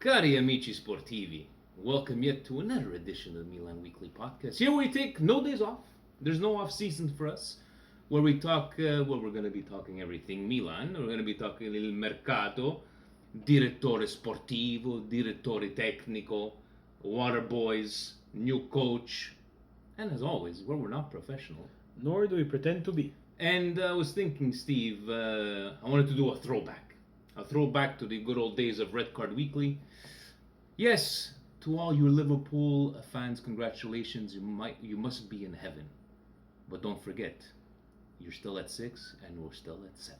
Cari amici sportivi, welcome yet to another edition of the Milan Weekly Podcast. Here we take no days off. There's no off season for us. Where we talk, we're going to be talking everything Milan. We're going to be talking il mercato, direttore sportivo, direttore tecnico, water boys, new coach, and as always, where we're not professional. Nor do we pretend to be. And I was thinking, Steve, I wanted to do a throwback to the good old days of Red Card Weekly. Yes, to all you Liverpool fans, congratulations. You must be in heaven, but don't forget, you're still at 6 and we're still at 7.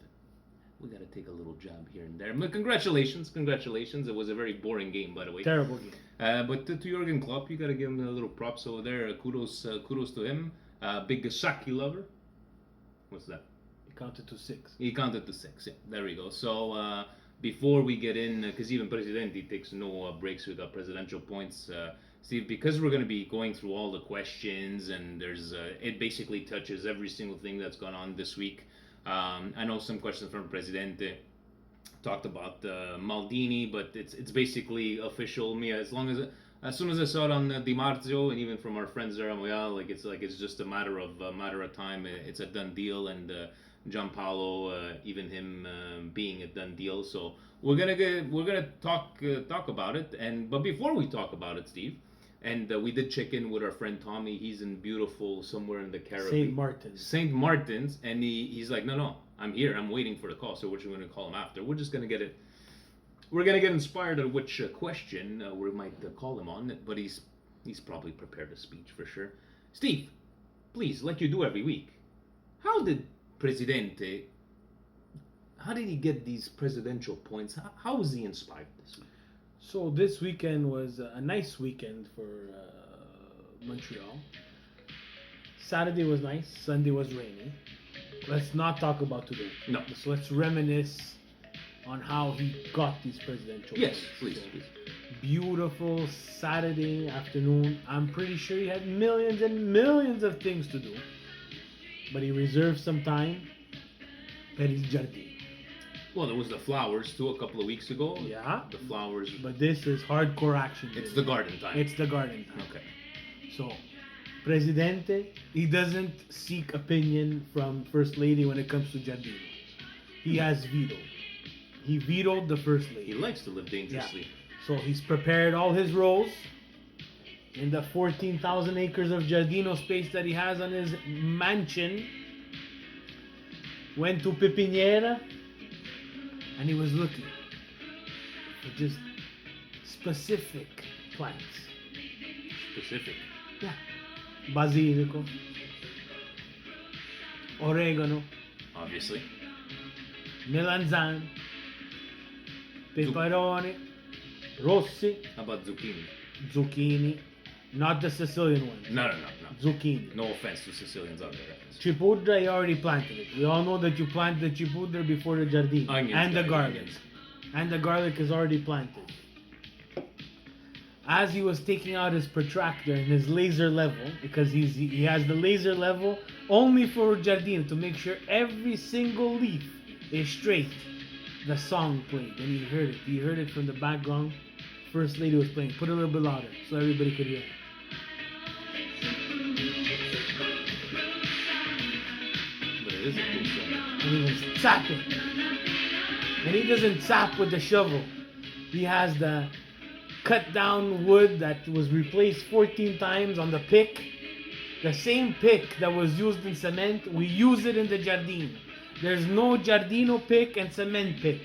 We got to take a little jab here and there. But congratulations. It was a very boring game, by the way. Terrible game. But to Jurgen Klopp, you got to give him a little props over there. Kudos to him. Big Saki lover. What's that? He counted to 6. He counted to 6. Yeah, there we go. So before we get in, because even Presidente takes no breaks with presidential points, Steve, because we're going to be going through all the questions and there's it basically touches every single thing that's gone on this week. I know some questions from Presidente talked about Maldini, but it's basically official. Me, as soon as I saw it on Di Marzio and even from our friends there, it's just a matter of time. It's a done deal, and Gianpaolo, even him being a done deal. So we're gonna talk about it. But before we talk about it, Steve, and we did check in with our friend Tommy. He's in beautiful somewhere in the Caribbean. St. Martin's, and he's like, no, I'm here. I'm waiting for the call. So we're going to call him after. We're just gonna get it. We're gonna get inspired at which question we might call him on. But he's probably prepared a speech for sure. Steve, please, like you do every week, how did Presidente? How did he get these presidential points? How was he inspired this week? So this weekend was a nice weekend for Montreal. Saturday was nice. Sunday was rainy. Let's not talk about today. No. So let's reminisce on how he got these presidential Yes, points. please. Beautiful Saturday afternoon. I'm pretty sure he had millions and millions of things to do. But he reserved some time per il giardino. Well, there was the flowers too a couple of weeks ago. Yeah. The flowers. But this is hardcore action. It's the garden time. It's the garden time. Okay. So, Presidente, he doesn't seek opinion from First Lady when it comes to Giardino. He has veto. He vetoed the First Lady. He likes to live dangerously. Yeah. So he's prepared all his roles in the 14,000 acres of Giardino space that he has on his mansion. Went to Pepiniera and he was looking for just specific plants. Specific. Yeah. Basilico, oregano, Obviously. melanzane, peperoni, rossi, How about zucchini? zucchini, not the Sicilian ones. No. Zucchini. No offense to Sicilians out there. Chipudra, you already planted it. We all know that you plant the chipudra before the giardino. Onions, And the guys, garlic. onions. And the garlic is already planted. As he was taking out his protractor and his laser level, because he has the laser level only for giardino to make sure every single leaf is straight, the song played and he heard it. He heard it from the background. First Lady was playing. Put it a little bit louder so everybody could hear it. But it is a cool song. And he was tapping. And he doesn't tap with the shovel. He has the cut down wood that was replaced 14 times on the pick. The same pick that was used in cement, we use it in the Giardino. There's no Giardino pick and cement pick.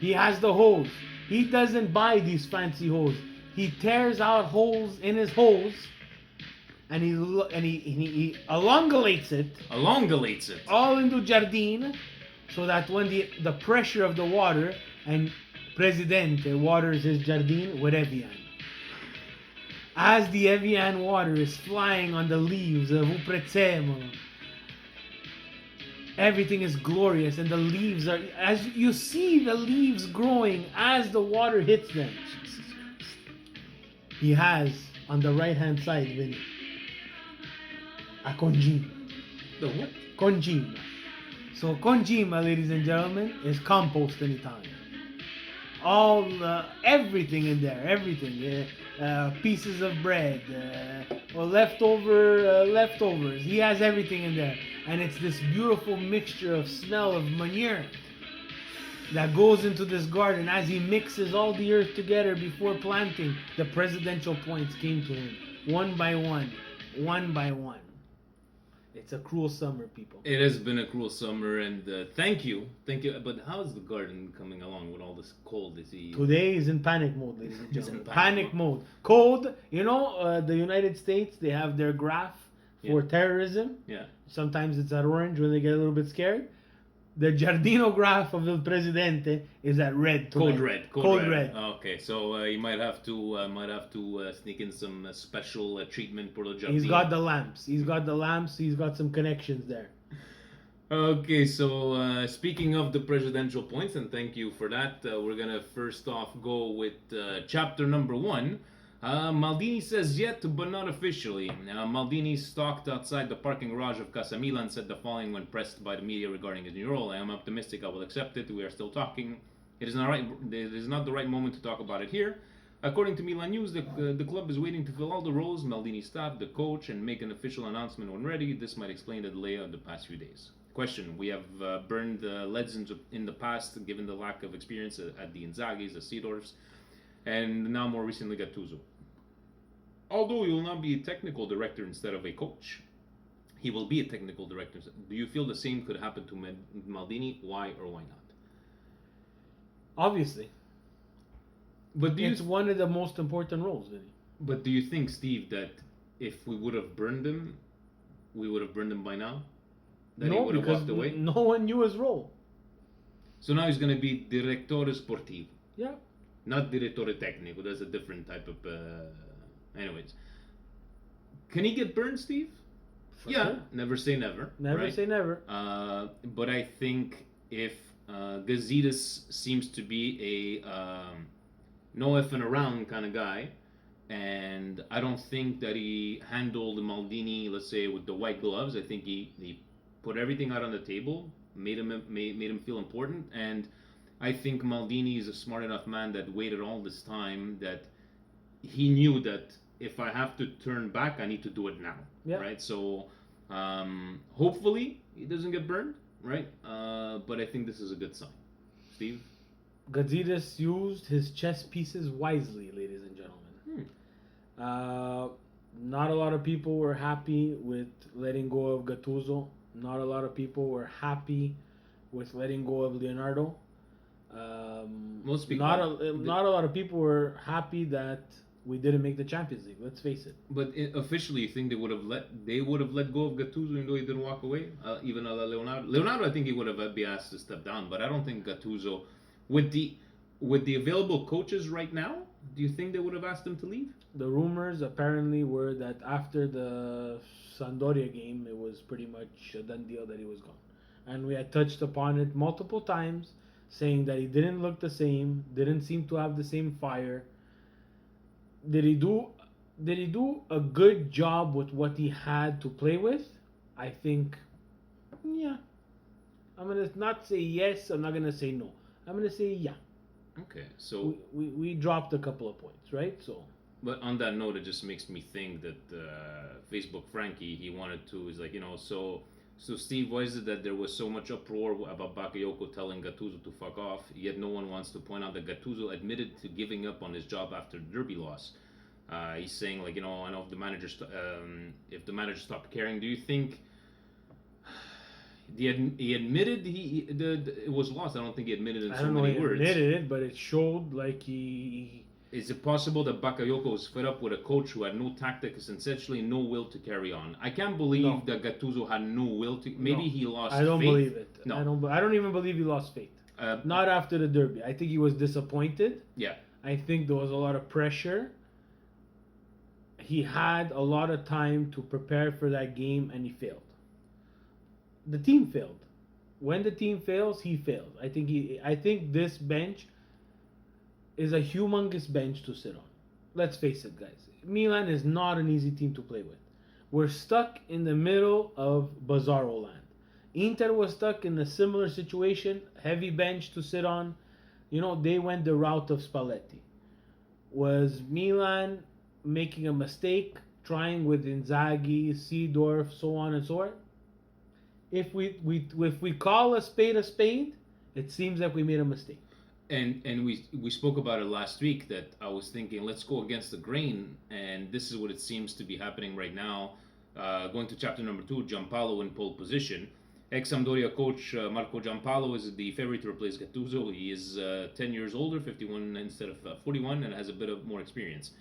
He has the hose. He doesn't buy these fancy hose. He tears out holes in his hose and he elongates it. Elongates it. All into Giardino so that when the pressure of the water and Presidente waters his Giardino with Evian. As the Evian water is flying on the leaves of Uprezzemolo, everything is glorious and the leaves are, as you see the leaves growing as the water hits them. He has on the right hand side, Vinny, a congima. The what? Congima. So congima, ladies and gentlemen, is compost in Italian. all everything in there, everything, pieces of bread, or leftovers. He has everything in there, and it's this beautiful mixture of smell of manure that goes into this garden as he mixes all the earth together before planting. The presidential points came to him one by one, one by one. It's a cruel summer, people. It has been a cruel summer, and thank you. But how is the garden coming along with all this cold? Is he? Today is in panic mode, ladies and He's in gentlemen. panic Panic mode. Cold. You know, the United States, they have their graph for Yeah. terrorism. Yeah. Sometimes it's at orange when they get a little bit scared. The Giardino graph of El Presidente is at red. Cold tonight. red. Cold red. Okay, so you might have to sneak in some special treatment for the job. He's got the lamps. He's got the lamps. He's got some connections there. Okay, so speaking of the presidential points, and thank you for that, we're gonna first off go with chapter number 1. Maldini says yet, but not officially. Maldini stalked outside the parking garage of Casa Milan, said the following when pressed by the media regarding his new role. I am optimistic I will accept it. We are still talking. It is not the right moment to talk about it here. According to Milan News, the club is waiting to fill all the roles, Maldini staff, the coach, and make an official announcement when ready. This might explain the delay of the past few days. Question: we have burned legends in the past, given the lack of experience at the Inzaghi's, the Seedorfs, and now more recently Gattuso. Although he will not be a technical director instead of a coach, he will be a technical director. Do you feel the same could happen to Maldini? Why or why not? Obviously. But It's one of the most important roles, Vinny. But do you think, Steve, that if we would have burned him, we would have burned him by now? That he No, would have because walked away? no one knew his role. So now he's going to be direttore sportivo, Yeah. not direttore tecnico. That's a different type of. Anyways, can he get burned, Steve? For Yeah, sure. never say never. Never right? say never. But I think if Gazidis seems to be a no effing around kind of guy, and I don't think that he handled Maldini, let's say, with the white gloves. I think he put everything out on the table, made him feel important, and I think Maldini is a smart enough man that waited all this time, that he knew that if I have to turn back, I need to do it now. Yeah. Right. So hopefully he doesn't get burned. Right. But I think this is a good sign. Steve. Gazidis used his chess pieces wisely, ladies and gentlemen. Not a lot of people were happy with letting go of Gattuso. Not a lot of people were happy with letting go of Leonardo. Most people. Not a lot of people were happy that we didn't make the Champions League. Let's face it. But officially, you think they would have let go of Gattuso even though he didn't walk away? Even Leonardo. Leonardo, I think he would have been asked to step down, but I don't think Gattuso, with the available coaches right now, do you think they would have asked him to leave? The rumors apparently were that after the Sampdoria game, it was pretty much a done deal that he was gone. And we had touched upon it multiple times, saying that he didn't look the same, didn't seem to have the same fire. Did he do a good job with what he had to play with? I think, yeah. I'm gonna not say yes. I'm not gonna say no. I'm gonna say yeah. Okay, so We dropped a couple of points, right? So. But on that note, it just makes me think that Facebook Frankie, he wanted to, is like, so Steve, why is it that there was so much uproar about Bakayoko telling Gattuso to fuck off, yet no one wants to point out that Gattuso admitted to giving up on his job after the Derby loss? He's saying, like, I know if the manager stopped caring, do you think he admitted it was lost? I don't think he admitted in I so don't know many he words. admitted it, but it showed like he. Is it possible that Bakayoko was fed up with a coach who had no tactics and essentially no will to carry on? I can't believe that Gattuso had no will to. Maybe he lost. I don't faith. believe it. No, I don't even believe he lost faith. Not after the Derby. I think he was disappointed. Yeah. I think there was a lot of pressure. He had a lot of time to prepare for that game, and he failed. The team failed. When the team fails, he failed. I think this bench is a humongous bench to sit on. Let's face it, guys. Milan is not an easy team to play with. We're stuck in the middle of bizarro land. Inter was stuck in a similar situation, heavy bench to sit on. they went the route of Spalletti. Was Milan making a mistake trying with Inzaghi, Seedorf, so on and so on? If we call a spade, it seems like we made a mistake. And we spoke about it last week that I was thinking let's go against the grain, and this is what it seems to be happening right now. Going to chapter number 2, Giampaolo in pole position. Ex-Sampdoria coach Marco Giampaolo is the favorite to replace Gattuso. He is 10 years older, 51 instead of 41, and has a bit of more experience.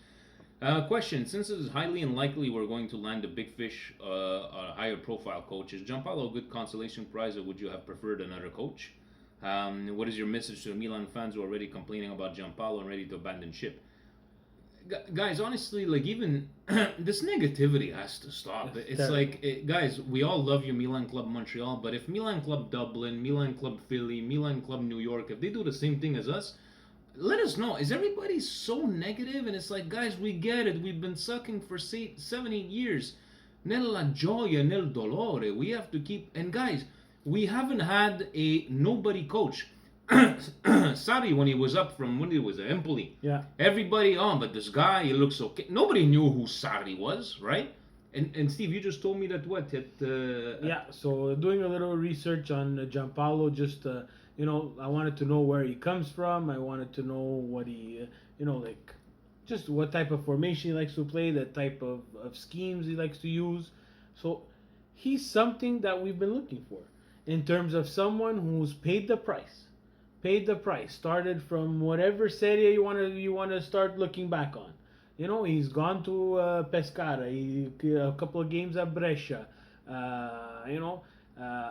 Question: since it is highly unlikely we're going to land a big fish, a higher profile coach, is Giampaolo a good consolation prize, or would you have preferred another coach? What is your message to the Milan fans who are already complaining about Giampaolo and ready to abandon ship? Guys, honestly, like even this negativity has to stop. It's terrible. like, guys, we all love you, Milan Club Montreal, but if Milan Club Dublin, Milan Club Philly, Milan Club New York, if they do the same thing as us, let us know. Is everybody so negative? And it's like, guys, we get it. We've been sucking for 7, 8 years. Nella gioia, nel dolore. We have to keep. And guys, we haven't had a nobody coach. Sarri, when he was up from when he was at Empoli, Yeah. everybody but this guy, he looks okay. Nobody knew who Sarri was, right? And Steve, you just told me that what Yeah, so doing a little research on Giampaolo, just I wanted to know where he comes from. I wanted to know what he, like, just what type of formation he likes to play, the type of schemes he likes to use. So he's something that we've been looking for in terms of someone who's paid the price. Started from whatever serie you want to start looking back on. He's gone to Pescara, a couple of games at Brescia.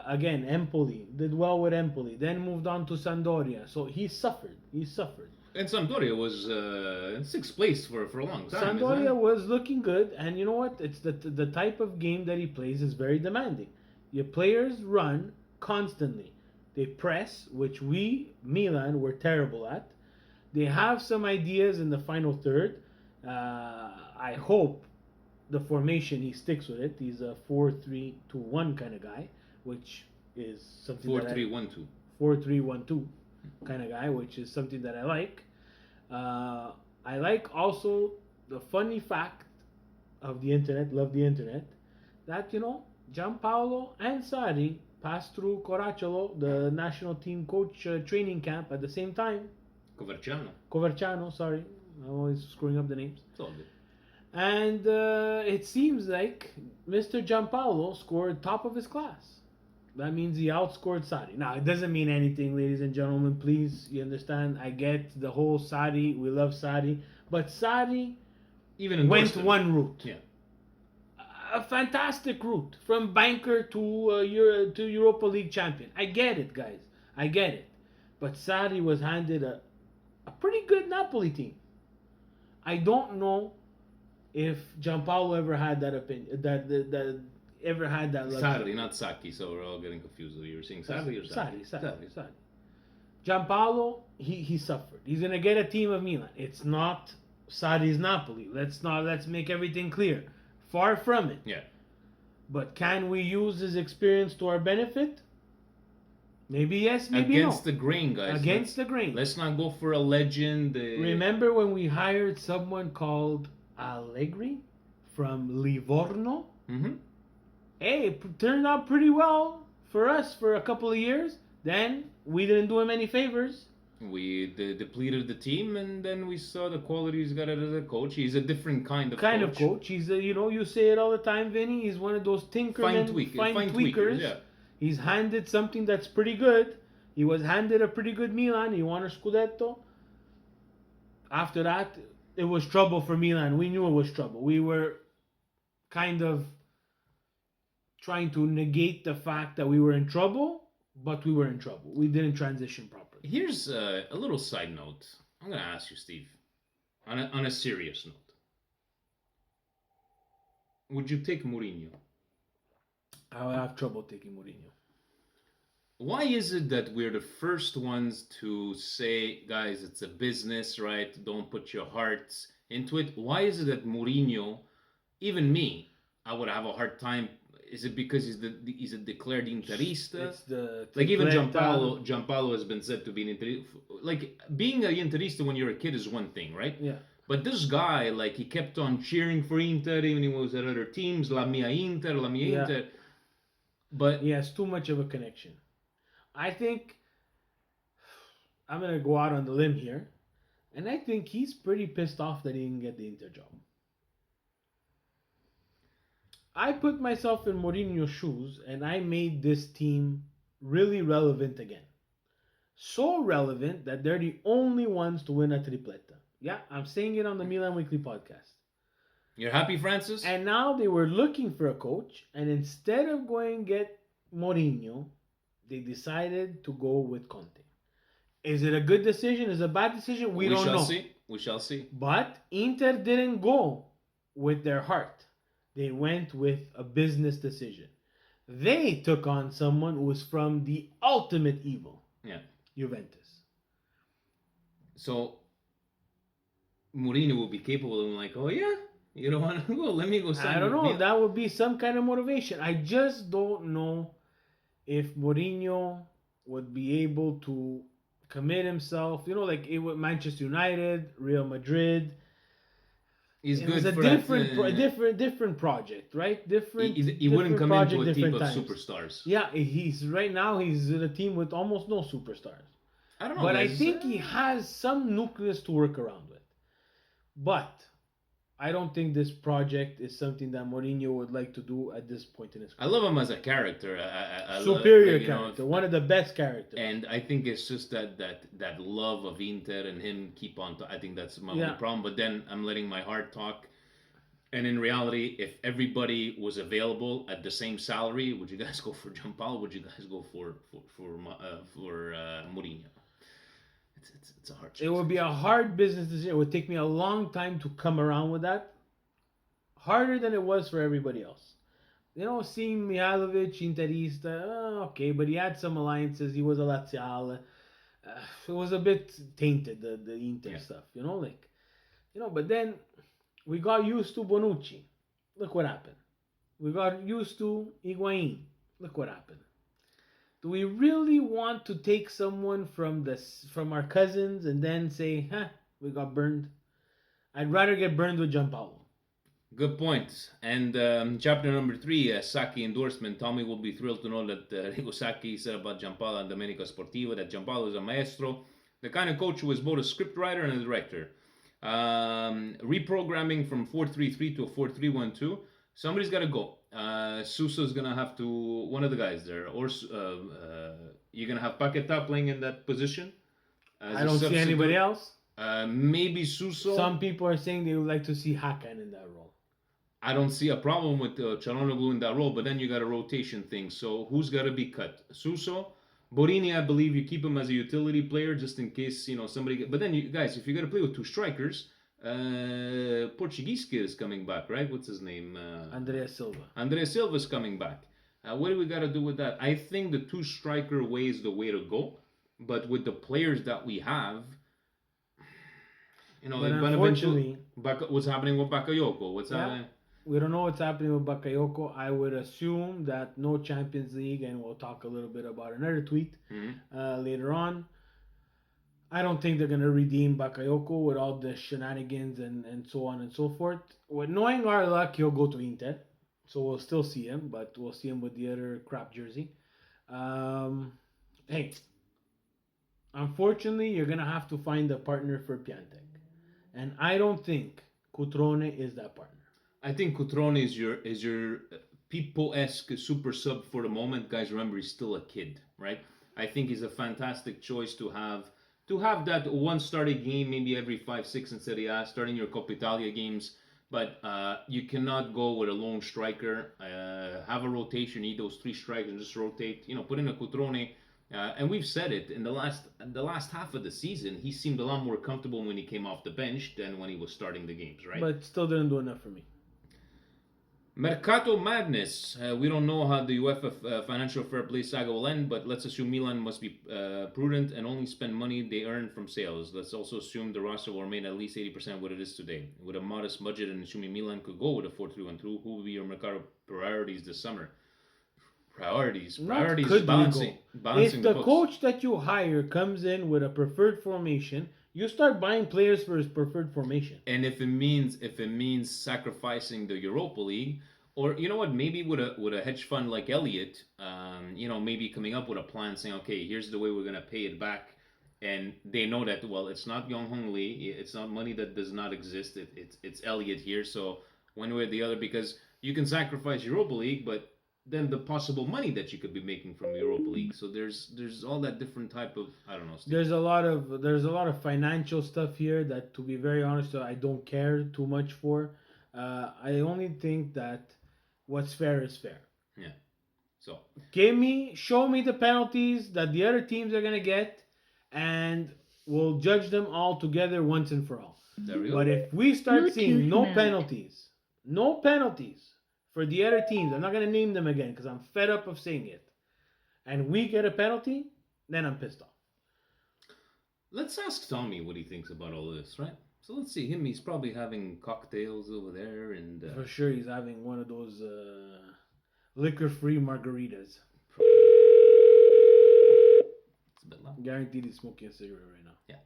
Again, Empoli, did well with Empoli, then moved on to Sampdoria. So he suffered. And Sampdoria was in 6th place for a long time. Sampdoria was looking good, and you know what? It's the type of game that he plays is very demanding. Your players run constantly. They press, which we, Milan, were terrible at. They have some ideas in the final third. I hope the formation, he sticks with it. He's a 4-3-2-1 kind of guy, which is something 4-3-1-2. 4-3-1-2 kind of guy, which is something that I like. I like also the funny fact of the internet, love the internet, that, Giampaolo and Sarri passed through Coracciolo, the national team coach training camp at the same time. Coverciano, sorry. I'm always screwing up the names. It's all good. And it seems like Mr. Giampaolo scored top of his class. That means he outscored Sarri. Now, it doesn't mean anything, ladies and gentlemen. Please, you understand? I get the whole Sarri. We love Sarri. But Sarri went one route. Yeah. A fantastic route from banker to Europa League champion. I get it, guys. I get it. But Sarri was handed a pretty good Napoli team. I don't know if Giampaolo ever had that opinion, that ever had that luxury. Sarri, not Sacchi, so we're all getting confused. You were saying Sarri or Sarri. Giampaolo, he suffered. He's gonna get a team of Milan. It's not Sarri's Napoli. Let's make everything clear. Far from it. Yeah. But can we use his experience to our benefit? Maybe yes, maybe no. Against the grain, guys. Against the grain. Let's not go for a legend. Remember when we hired someone called Allegri from Livorno? Mm-hmm. Hey, it turned out pretty well for us for a couple of years. Then we didn't do him any favors. We depleted the team, and then we saw the quality he's got as a coach. He's a different kind of coach. He's you say it all the time, Vinny. He's one of those fine tweakers. Yeah. He's handed something that's pretty good. He was handed a pretty good Milan. He won a Scudetto. After that, it was trouble for Milan. We knew it was trouble. We were kind of trying to negate the fact that we were in trouble, but we were in trouble. We didn't transition properly. Here's a little side note. I'm going to ask you, Steve, on a serious note. Would you take Mourinho? I would have trouble taking Mourinho. Why is it that we're the first ones to say, guys, it's a business, right? Don't put your hearts into it. Why is it that Mourinho, even me, I would have a hard time. Is it because he's a declared Interista? It's the Like even Tricleta. Giampaolo has been said to be an Interista. Like being an Interista when you're a kid is one thing, right? Yeah. But this guy, like, he kept on cheering for Inter even when he was at other teams. La mia Inter, la mia Yeah. Inter. But He has too much of a connection. I think I'm gonna go out on the limb here, and I think he's pretty pissed off that he didn't get the Inter job. I put myself in Mourinho's shoes, and I made this team really relevant again. So relevant that they're the only ones to win a tripleta. Yeah, I'm saying it on the Milan Weekly podcast. you're happy, Francis? And now they were looking for a coach, and instead of going get Mourinho, they decided to go with Conte. Is it a good decision? Is it a bad decision? We don't shall know. see. We shall see. But Inter didn't go with their heart. They went with a business decision. They took on someone who was from the ultimate evil. Yeah. Juventus. So Mourinho will be capable of like, oh yeah, you don't want to go? Let me go sign. I don't know. Milan." That would be some kind of motivation. I just don't know if Mourinho would be able to commit himself. You know, like it with Manchester United, Real Madrid. He's It good was a for different project, right? Different. He wouldn't come project, into a team different of times. superstars. Yeah, he's right now. He's in a team with almost no superstars. I don't know, But I guys. think he has some nucleus to work around with. But I don't think this project is something that Mourinho would like to do at this point in his I career. love him as a character. I Superior like, character, one of the best characters. And I think it's just that love of Inter and him keep on. I think that's my only problem. But then I'm letting my heart talk. And in reality, if everybody was available at the same salary, would you guys go for Giampaolo? Would you guys go for Mourinho? It's a hard choice. It would be a hard business decision. It would take me a long time to come around with that. Harder than it was for everybody else. You know, seeing Mihailovic, Interista, okay, but he had some alliances. He was a Laziale. It was a bit tainted, the Inter stuff. You know, but then we got used to Bonucci. Look what happened. We got used to Higuain. Look what happened. Do we really want to take someone from our cousins and then say, we got burned? I'd rather get burned with Giampaolo. Good point. And chapter number 3, Sacchi endorsement. Tommy will be thrilled to know that Rigo Sacchi said about Giampaolo and Domenica Sportiva that Giampaolo is a maestro, the kind of coach who is both a scriptwriter and a director. Reprogramming from 4-3-3 to a 4-3-1-2. Somebody's got to go. Suso's gonna have to, one of the guys there, or you're gonna have Paquetá playing in that position. I don't see anybody else. Maybe Suso. Some people are saying they would like to see Hakan in that role. I don't see a problem with Çalhanoğlu in that role, but then you got a rotation thing. So who's got to be cut? Suso, Borini. I believe you keep him as a utility player just in case somebody. But then you guys, if you got to play with two strikers. Portuguese kid is coming back, right? What's his name? Andrea Silva. Andrea Silva is coming back. What do we got to do with that? I think the two striker way is the way to go. But with the players that we have, but unfortunately, what's happening with Bakayoko? What's happening? We don't know what's happening with Bakayoko. I would assume that no Champions League, and we'll talk a little bit about another tweet later on. I don't think they're going to redeem Bakayoko with all the shenanigans and so on and so forth. With knowing our luck, he'll go to Inter. So we'll still see him, but we'll see him with the other crap jersey. Hey, unfortunately, you're going to have to find a partner for Piatek. And I don't think Cutrone is that partner. I think Cutrone is your Pippo-esque super sub for the moment. Guys, remember, he's still a kid, right? I think he's a fantastic choice to have that one starting game maybe every 5-6 in Serie A, starting your Coppa Italia games. But you cannot go with a lone striker. Have a rotation, need those 3 strikers, and just rotate. Put in a Cutrone. And we've said it in the last half of the season. He seemed a lot more comfortable when he came off the bench than when he was starting the games, right? But still didn't do enough for me. Mercato madness. We don't know how the UEFA financial fair play saga will end, but let's assume Milan must be prudent and only spend money they earn from sales. Let's also assume the roster will remain at least 80% what it is today. With a modest budget and assuming Milan could go with a 4-3-1-2, who will be your Mercato priorities this summer? Priorities is balancing If the the books. coach that you hire comes in with a preferred formation, you start buying players for his preferred formation. And if it means sacrificing the Europa League, or you know what, maybe with a hedge fund like Elliott, maybe coming up with a plan saying, okay, here's the way we're gonna pay it back, and they know that it's not Young Hong Lee, it's not money that does not exist, it's Elliott here, so one way or the other, because you can sacrifice Europa League, but then the possible money that you could be making from Europa League. So there's all that different type of, I don't know, Steve. There's a lot of financial stuff here that, to be very honest, I don't care too much for. I only think that what's fair is fair. Yeah. So Show me the penalties that the other teams are gonna get, and we'll judge them all together once and for all. There we go. But if we start Bluetooth seeing no mode. penalties for the other teams, I'm not gonna name them again because I'm fed up of saying it, and we get a penalty, then I'm pissed off. Let's ask Tommy what he thinks about all of this, right? So let's see him. He's probably having cocktails over there, and For sure, he's having one of those liquor-free margaritas. it's a bit loud. Guaranteed he's smoking a cigarette right now. Yeah.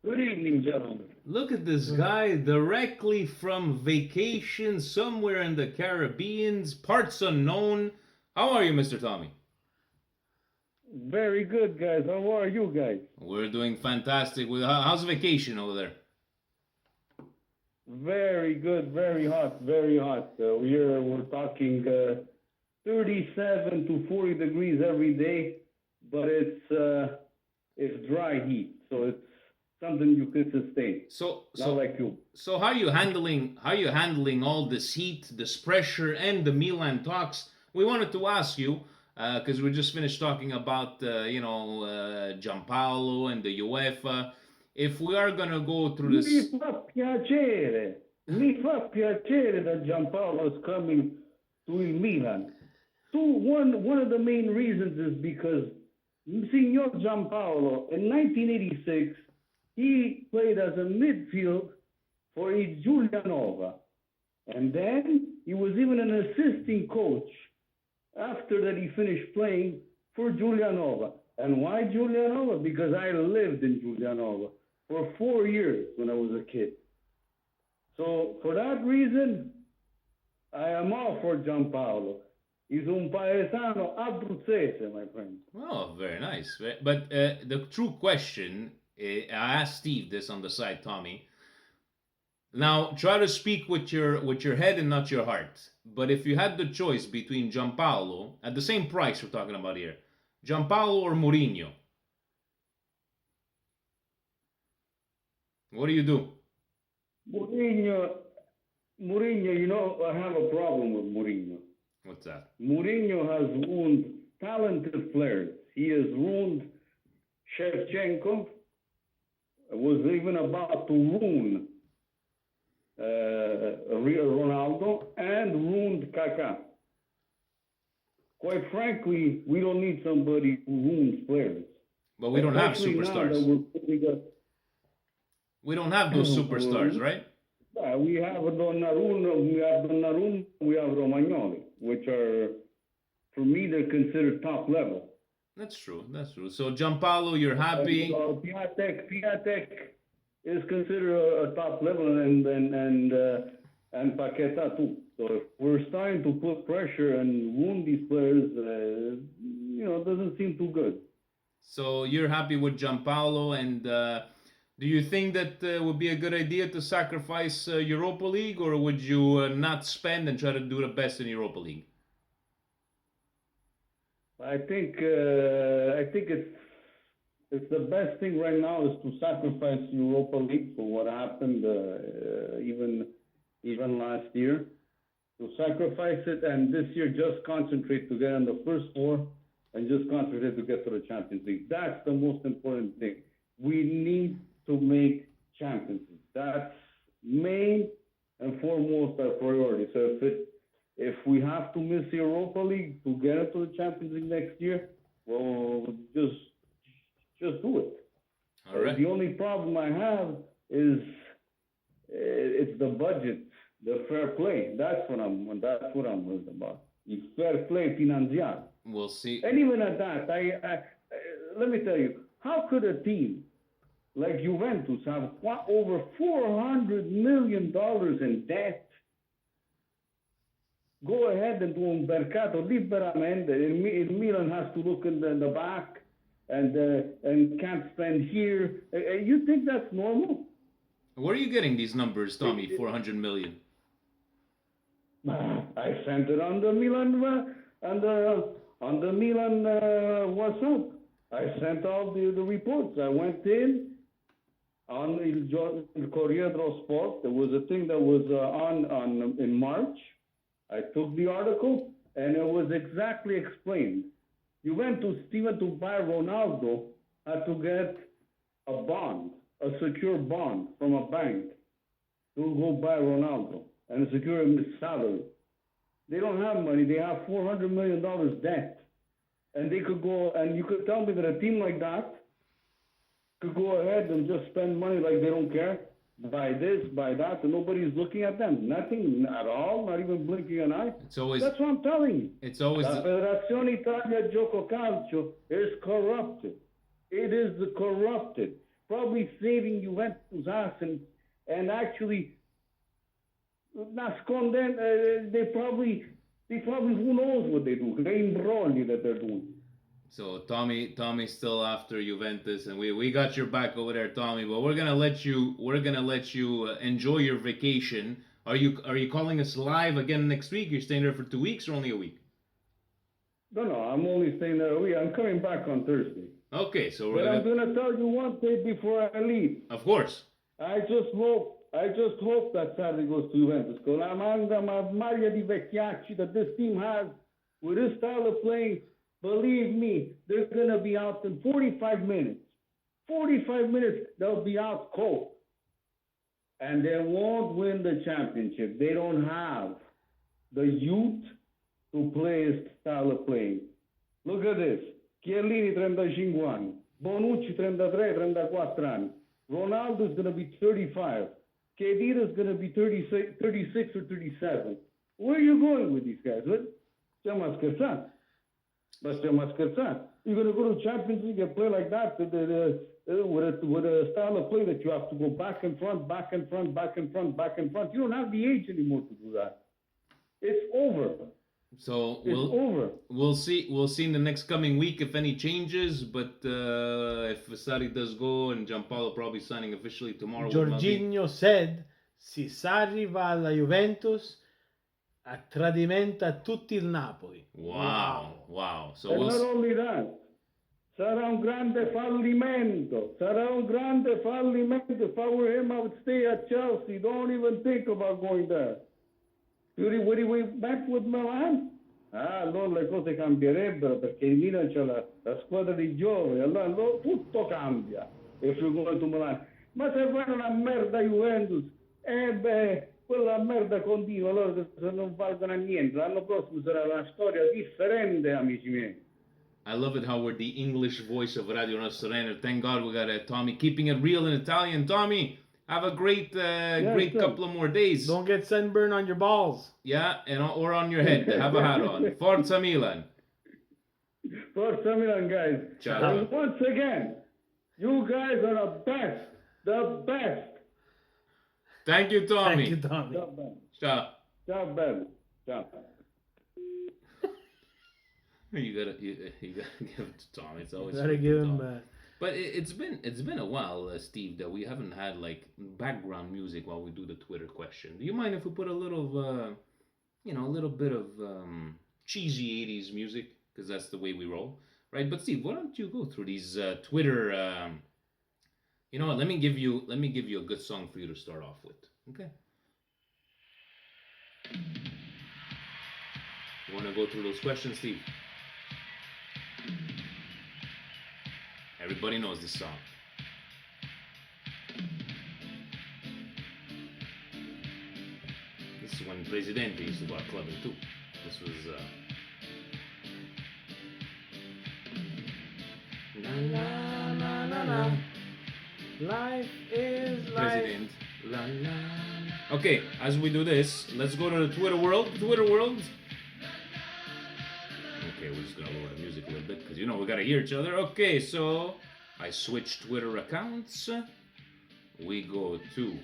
Good evening, gentlemen. Look at this guy directly from vacation somewhere in the Caribbean, parts unknown. How are you, Mr. Tommy? Very good, guys. How are you guys? We're doing fantastic. How's vacation over there? Very good. Very hot. Very hot. We're talking 37 to 40 degrees every day, but it's dry heat, so it's something you can sustain. Not like you. So how are you handling all this heat, this pressure, and the Milan talks? We wanted to ask you because we just finished talking about Giampaolo and the UEFA. If we are gonna go through this, Mi fa piacere that Giampaolo is coming to Milan. One of the main reasons is because Signor Giampaolo in 1986 he played as a midfield for Giulianova, and then he was even an assisting coach after that he finished playing for Giulianova. And why Giulianova? Because I lived in Giulianova for 4 years when I was a kid. So for that reason, I am all for Giampaolo. He's un paesano abruzzese, my friend. oh, very nice. But the true question, I asked Steve this on the side, Tommy. Now try to speak with your head and not your heart. But if you had the choice between Giampaolo at the same price we're talking about here, Giampaolo or Mourinho, what do you do? Mourinho, you know, I have a problem with Mourinho. What's that? Mourinho has ruined talented players. He has ruined Shevchenko. Was even about to ruin Ronaldo and ruined Kaká. Quite frankly, we don't need somebody who ruins players. But we don't have Especially now superstars. that We don't have those superstars, right? we have Donnarumma, we have Romagnoli, which are, for me, they're considered top level. That's true. So Giampaolo, you're happy. Piatek is considered a top level, and Paqueta too. So if we're starting to put pressure and wound these players, it doesn't seem too good. So you're happy with Giampaolo, and do you think that would be a good idea to sacrifice Europa League, or would you not spend and try to do the best in Europa League? I think it's the best thing right now is to sacrifice Europa League for what happened even last year. To sacrifice it, and this year just concentrate to get on the first four and just concentrate to get to the Champions League. That's the most important thing. We need to make Champions League. That's main and foremost our priority. So if we have to miss the Europa League to get into the Champions League next year, well, just do it. All right. The only problem I have is it's the budget, the fair play. That's what I'm worried about. The fair play financial. We'll see. And even at that, let me tell you, how could a team like Juventus have over $400 million in debt? Go ahead and do un mercato liberamente. Milan has to look in the back and can't spend here. You think that's normal? Where are you getting these numbers, Tommy? 400 million. I sent it on the Milan on the Milan WhatsApp. I sent all the reports. I went in on Il Corriere dello Sport. There was a thing that was on in March. I took the article and it was exactly explained. Juventus, even to buy Ronaldo, had to get a bond, a secure bond from a bank to go buy Ronaldo and secure his salary. They don't have money. They have $400 million debt. And they could go, and you could tell me that a team like that could go ahead and just spend money like they don't care, buy this, buy that, and nobody's looking at them. Nothing at all, not even blinking an eye. It's always. That's what I'm telling you. It's always. La Federazione Italia Gioco Calcio is corrupted. It is corrupted. Probably saving Juventus' ass and actually nascondendo. They probably who knows what they do. They imbrogli that they're doing. So Tommy's still after Juventus, and we got your back over there, Tommy. But we're gonna let you enjoy your vacation. Are you calling us live again next week? You're staying there for 2 weeks or only a week? No, I'm only staying there a week. I'm coming back on Thursday. Okay, so but I'm gonna tell you one thing before I leave. Of course. I just hope that Saturday goes to Juventus. Because I'm under my Maria di Vecchiacci that this team has with this style of playing. Believe me, they're going to be out in 45 minutes. 45 minutes, they'll be out cold. And they won't win the championship. They don't have the youth to play his style of playing. Look at this. Chiellini, 35 anni. Bonucci, 33, 34 anni. Ronaldo is going to be 35. Khedira is going to be 36 or 37. Where are you going with these guys? Stiamo scherzando. But stiamo scherzando. You're going to go to Champions League and play like that with a style of play that you have to go back and front, back and front, back and front, back and front. You don't have the age anymore to do that. It's over. So over. We'll see in the next coming week if any changes. But if Sarri does go and Giampaolo probably signing officially tomorrow. Jorginho said, se Sarri va alla Juventus, tradimenta tutti il Napoli. Wow. So and not only that, sarà un grande fallimento. If I were him, I would stay at Chelsea. Don't even think about going there. Would he went back with Milan? Allora le cose cambierebbero perché il Milan c'è la squadra di giovani, allora tutto cambia if you're going to Milan. Ma se vai una merda Juventus, quella merda continua, allora non valgono a niente. L'anno prossimo sarà una storia differente, amici miei. I love it how we're the English voice of Radio Nazareno. Thank God we got Tommy keeping it real in Italian. Tommy, have a great couple of more days. Don't get sunburn on your balls. Yeah, or on your head. Have a hat on. Forza Milan. Forza Milan, guys. Ciao. And once again, you guys are the best. Thank you, Tommy. Thank you, Tommy. Ciao. Ciao, bello. Ciao. You gotta give it to Tommy. It's always Gotta give him. But it's been a while, Steve, that we haven't had like background music while we do the Twitter question. Do you mind if we put a little, a little bit of cheesy '80s music, because that's the way we roll, right? But Steve, why don't you go through these Twitter? You know what? Let me give you a good song for you to start off with. Okay. You want to go through those questions, Steve? Everybody knows this song. points when Presidente used to go out clubbing too. This was Na, na, na, na. Life is life. President. La, la. Okay, as we do this, let's go to the Twitter world. Twitter world. Okay, we're just gonna lower the music a little bit because we gotta hear each other. Okay, so I switched Twitter accounts. We go to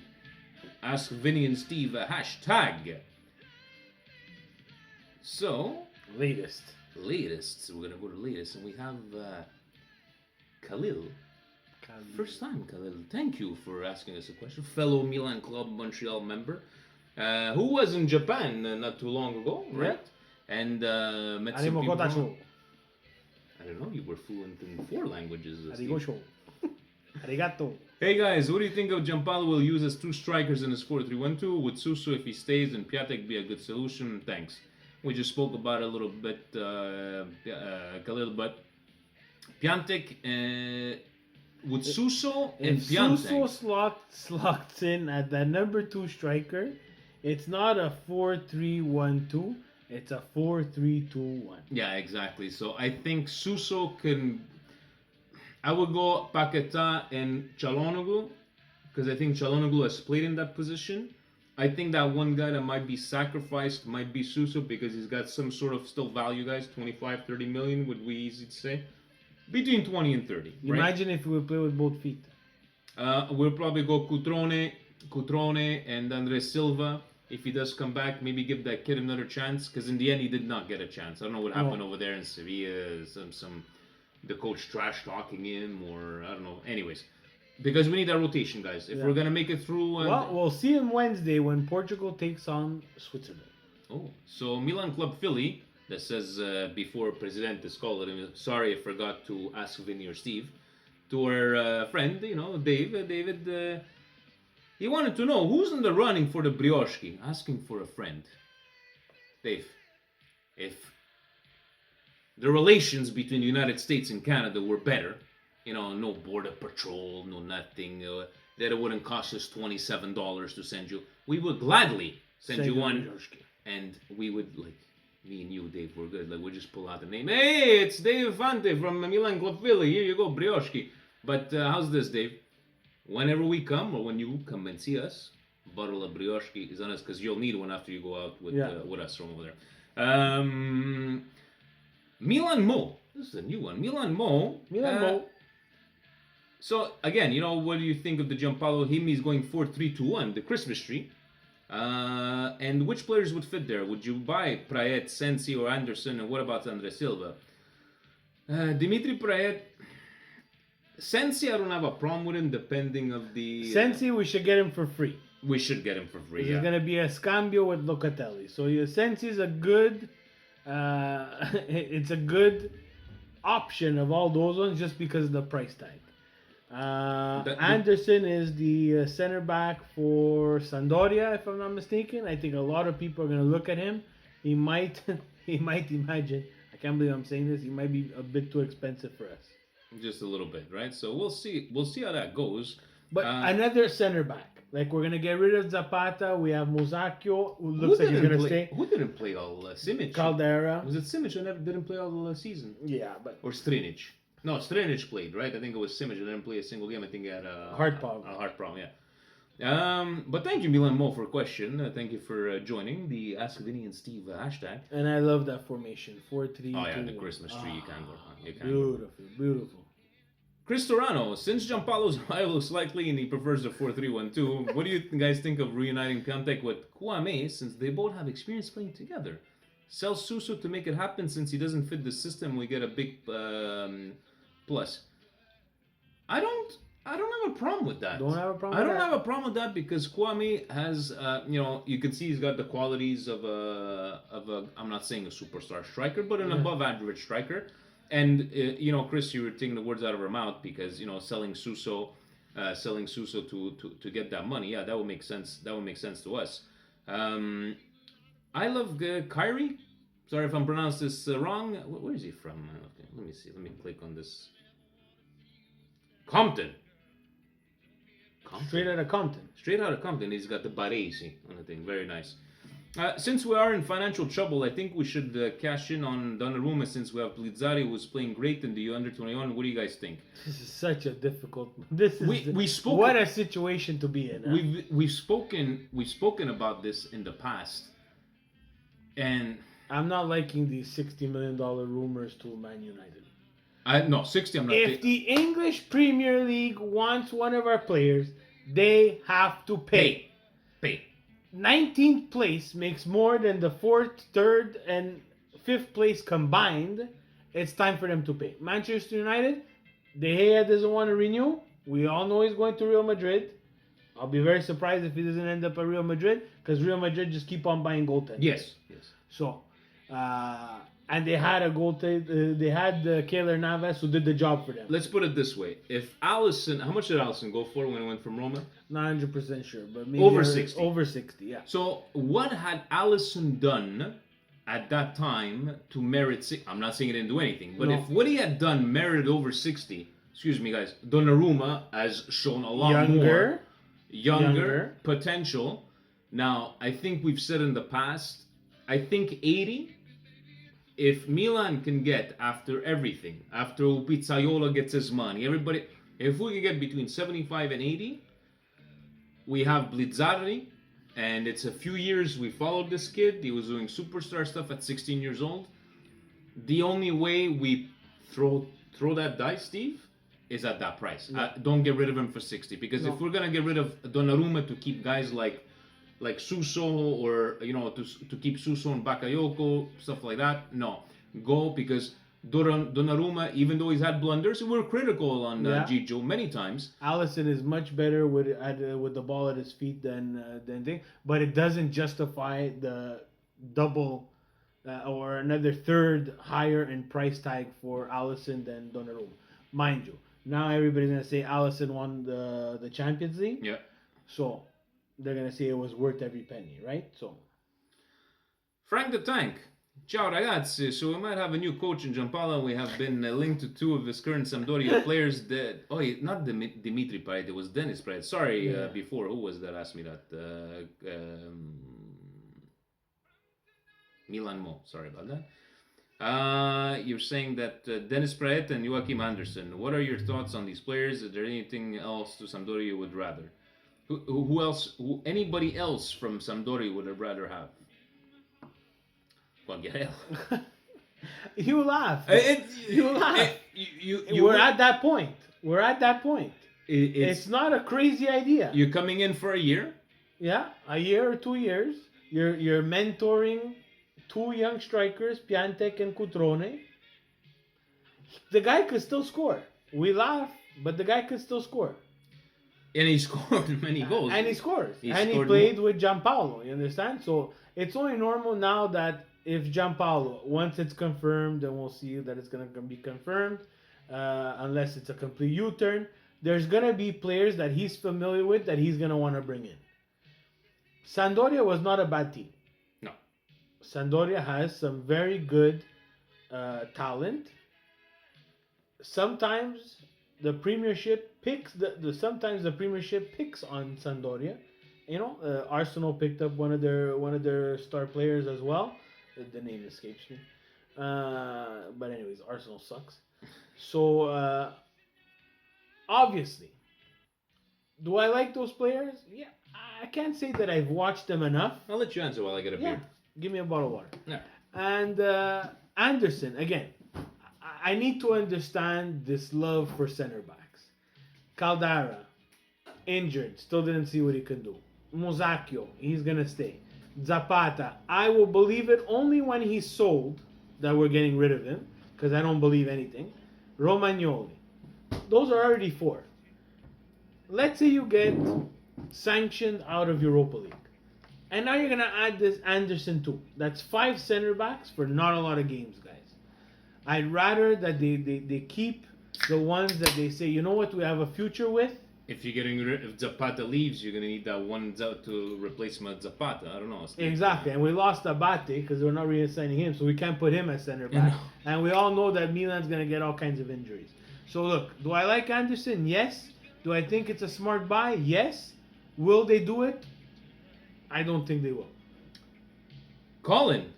Ask Vinny and Steve hashtag. So Latest. latest. We're gonna go to latest, and we have Khalil. First time, Khalil. Thank you for asking us a question. Fellow Milan Club Montreal member, who was in Japan not too long ago, right? And met some people. Arigato. I don't know. You were fluent in 4 languages. Steve. Arigato. Arigato. Hey guys, what do you think of Giampaolo will use as 2 strikers in his 4-3-1-2? Would Suso, if he stays, and Piatek be a good solution? Thanks. We just spoke about it a little bit, Khalil, but Piatek, with Suso and If Piatek. Suso slots in at the number 2 striker, it's not a 4-3-1-2, it's a 4-3-2-1. Yeah, exactly. So I think Suso can. I would go Paquetá and Çalhanoğlu because I think Çalhanoğlu has played in that position. I think that one guy that might be sacrificed might be Suso because he's got some sort of still value, guys. 25, 30 million would be easy to say. Between 20 and 30. Right? Imagine if we would play with both feet. We'll probably go Cutrone and Andres Silva. If he does come back, maybe give that kid another chance because in the end he did not get a chance. I don't know what happened over there in Sevilla. The coach trash talking him or I don't know. Anyways, because we need that rotation, guys. If we're gonna make it through. Well, we'll see him Wednesday when Portugal takes on Switzerland. Oh, so Milan Club Philly that says before Presidente called him. Sorry, I forgot to ask Vinny or Steve. To our friend, David. He wanted to know who's in the running for the Brioche. Asking for a friend. Dave, if the relations between the United States and Canada were better, no border patrol, no nothing, that it wouldn't cost us $27 to send you, we would gladly send you one. Brioche. And we would, me and you, Dave, we're good. We'll just pull out the name. Hey, it's Dave Fante from Milan Club Philly. Here you go, Brioche. But how's this, Dave? Whenever we come, or when you come and see us, bottle of Brioche is on us, because you'll need one after you go out with us from over there. Milan Mo. This is a new one. Milan Mo. So, again, what do you think of the Giampaolo? He's going 4-3-2-1, the Christmas tree. And which players would fit there? Would you buy Praet, Sensi, or Anderson? And what about Andres Silva? Dimitri Praet. Sensi, I don't have a problem with him, depending of the. Sensi, we should get him for free. We should get him for free. He's gonna be a scambio with Locatelli. So Sensi is a good. It's a good option of all those ones just because of the price tag. Anderson is the center back for Sampdoria, if I'm not mistaken. I think a lot of people are going to look at him. He might imagine. I can't believe I'm saying this. He might be a bit too expensive for us. Just a little bit, right? So we'll see. We'll see how that goes. But another center back. We're going to get rid of Zapata. We have Mosacchio, who looks like he's going to stay. Who didn't play all Simic? Caldera. Was it Simic who didn't play all the season? Yeah, but. Or Strinic. No, Strinic played, right? I think it was Simic who didn't play a single game. I think he had a heart problem. A heart problem, yeah. But thank you, Milan Mo, for a question. Thank you for joining the Ask Vinny and Steve hashtag. And I love that formation. 4-3-2. Oh, yeah, the Christmas tree. You can't go wrong. Beautiful, beautiful. Chris Torano, since Giampaolo's rival is likely and he prefers the 4-3-1-2, what do you guys think of reuniting Piatek with Kouame since they both have experience playing together? Sell Suso to make it happen since he doesn't fit the system. We get a big plus. I don't have a problem with that. Don't have a problem. I don't have a problem with that because Kouame has, you can see he's got the qualities of a. I'm not saying a superstar striker, but an above average striker. And Chris, you were taking the words out of her mouth because selling Suso to get that money. Yeah, that would make sense. That would make sense to us. I love Kyrie. Sorry if I'm pronounced this wrong. Where is he from? Okay, let me see. Let me click on this. Compton. Straight out of Compton. Straight out of Compton. He's got the Baresi on the thing. Very nice. Since we are in financial trouble, I think we should cash in on Donnarumma since we have Blizzari who's playing great in the under 21. What do you guys think? This is such a difficult. This is We spoke. what a situation to be in. Huh? We've spoken about this in the past, and I'm not liking these $60 million rumors to Man United. no 60. I'm not. If the English Premier League wants one of our players, they have to pay. Pay. 19th place makes more than the 4th, 3rd, and 5th place combined. It's time for them to pay. Manchester United, De Gea doesn't want to renew. We all know he's going to Real Madrid. I'll be very surprised if he doesn't end up at Real Madrid because Real Madrid just keep on buying goaltenders. Yes. So, and they had a goaltender. They had Keylor Navas who did the job for them. Let's put it this way: if Allison, how much did Allison go for when he went from Roma? Not 100% sure, but maybe Over 60. Over 60, yeah. So what had Allison done at that time to merit? I'm not saying he didn't do anything, but No. if what he had done merited over 60, excuse me, guys, Donnarumma has shown a lot more younger potential. Now I think we've said in the past, I think 80. If Milan can get after everything, after Pizzaiolo gets his money, everybody, if we can get between 75 and 80, we have Blizzari, and it's a few years we followed this kid. He was doing superstar stuff at 16 years old. The only way we throw that dice, Steve, is at that price. No. Don't get rid of him for 60, because No. if we're gonna get rid of Donnarumma to keep guys like Suso, or to keep Suso and Bakayoko, stuff like that, no, go, because Donnarumma, even though he's had blunders, we're critical on Gigio many times. Allison is much better with the ball at his feet than thing, but it doesn't justify the double or another third higher in price tag for Allison than Donnarumma. Mind you, now everybody's gonna say Allison won the Champions League, Yeah. so they're gonna say it was worth every penny, right? So Frank the Tank. Ciao ragazzi, so we might have a new coach in Giampaolo. We have been linked to two of his current Sampdoria players. Not Dimitri Payet, it was Dennis Payet. Sorry, before, who was that asked me that? Milan Mo, sorry about that. You're saying that Dennis Payet and Joachim Andersen. What are your thoughts on these players? Is there anything else to Sampdoria you would rather? Who else? Anybody else from Sampdoria would have rather have? you laugh. You laugh. You We're at that point. We're at that point. It's not a crazy idea. You're coming in for a year. Yeah, a year or 2 years. You're mentoring two young strikers, Piantek and Cutrone. The guy could still score. We laugh, but the guy could still score. And he scored many goals. And he scores. He scored played with Giampaolo, you understand? So it's only normal now that if Giampaolo, once it's confirmed, and we'll see that it's going to be confirmed, unless it's a complete U-turn, there's going to be players that he's familiar with that he's going to want to bring in. Sampdoria was not a bad team. No. Sampdoria has some very good talent. Sometimes the Premiership picks sometimes the Premiership picks on Sampdoria. Arsenal picked up one of their star players as well. The name escapes me. But anyways, Arsenal sucks. So obviously, do I like those players? Yeah, I can't say that I've watched them enough. I'll let you answer while I get a beer. Give me a bottle of water. Yeah. And Anderson, again, I need to understand this love for center backs. Caldara, injured, still didn't see what he could do. Musacchio, he's going to stay. Zapata, I will believe it only when he's sold that we're getting rid of him, because I don't believe anything. Romagnoli. Those are already 4. Let's say you get sanctioned out of Europa League. And now you're going to add this Anderson too. That's 5 center backs for not a lot of games, guys. I'd rather that they keep the ones that they say, you know what, we have a future with. If you're getting rid, if Zapata leaves, you're gonna need that one to replace Zapata. I don't know. Exactly, and we lost Abate because we're not re-signing him, so we can't put him as center back. And we all know that Milan's gonna get all kinds of injuries. So look, do I like Anderson? Yes. Do I think it's a smart buy? Yes. Will they do it? I don't think they will. Colin,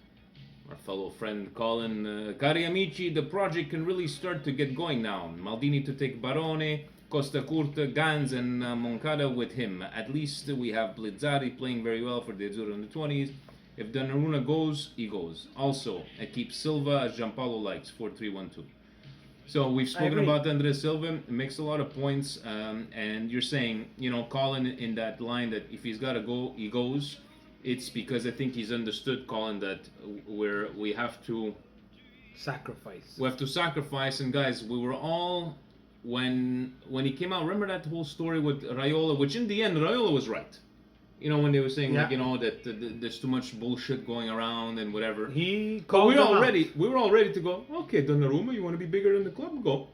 our fellow friend Colin, cari amici, the project can really start to get going now. Maldini to take Barone, Costa Curta, Gans, and Moncada with him. At least we have Blizzari playing very well for the Azzurri in the 20s. If Donnarumma goes, he goes. Also, I keep Silva as Gianpaolo likes, 4-3-1-2. So we've spoken about Andre Silva, makes a lot of points, and you're saying, Colin in that line that if he's got to go, he goes. It's because I think he's understood, Colin, that we have to sacrifice. We have to sacrifice, and guys, we were all when he came out. Remember that whole story with Raiola, which in the end Raiola was right. When they were saying that there's too much bullshit going around and whatever. He called we were all ready to go. Okay, Donnarumma, you want to be bigger than the club? Go.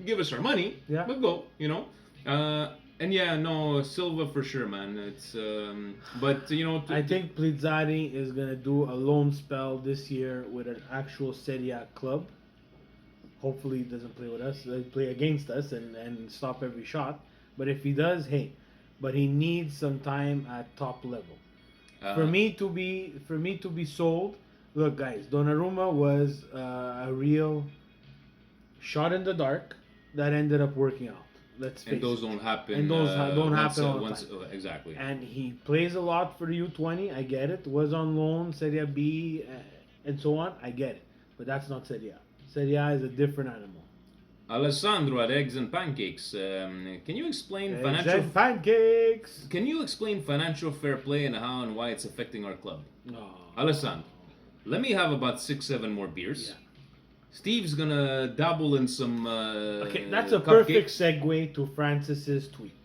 Give us our money, but go. And Silva for sure, man. It's but I think Blizzari is gonna do a loan spell this year with an actual Serie A club. Hopefully, he doesn't play with us. Play against us and stop every shot. But if he does, hey. But he needs some time at top level. For me to be sold, look, guys, Donnarumma was a real shot in the dark that ended up working out. Let's face it. And those don't happen. And those don't happen all the time. Exactly. And he plays a lot for the U20. I get it. Was on loan, Serie B, and so on. I get it. But that's not Serie A. Serie A is a different animal. Alessandro at Eggs and Pancakes. Can you explain pancakes? Can you explain financial fair play and how and why it's affecting our club? No. Alessandro, let me have about 6-7 more beers. Yeah. Steve's gonna dabble in some. Okay, that's a perfect segue to Francis's tweet.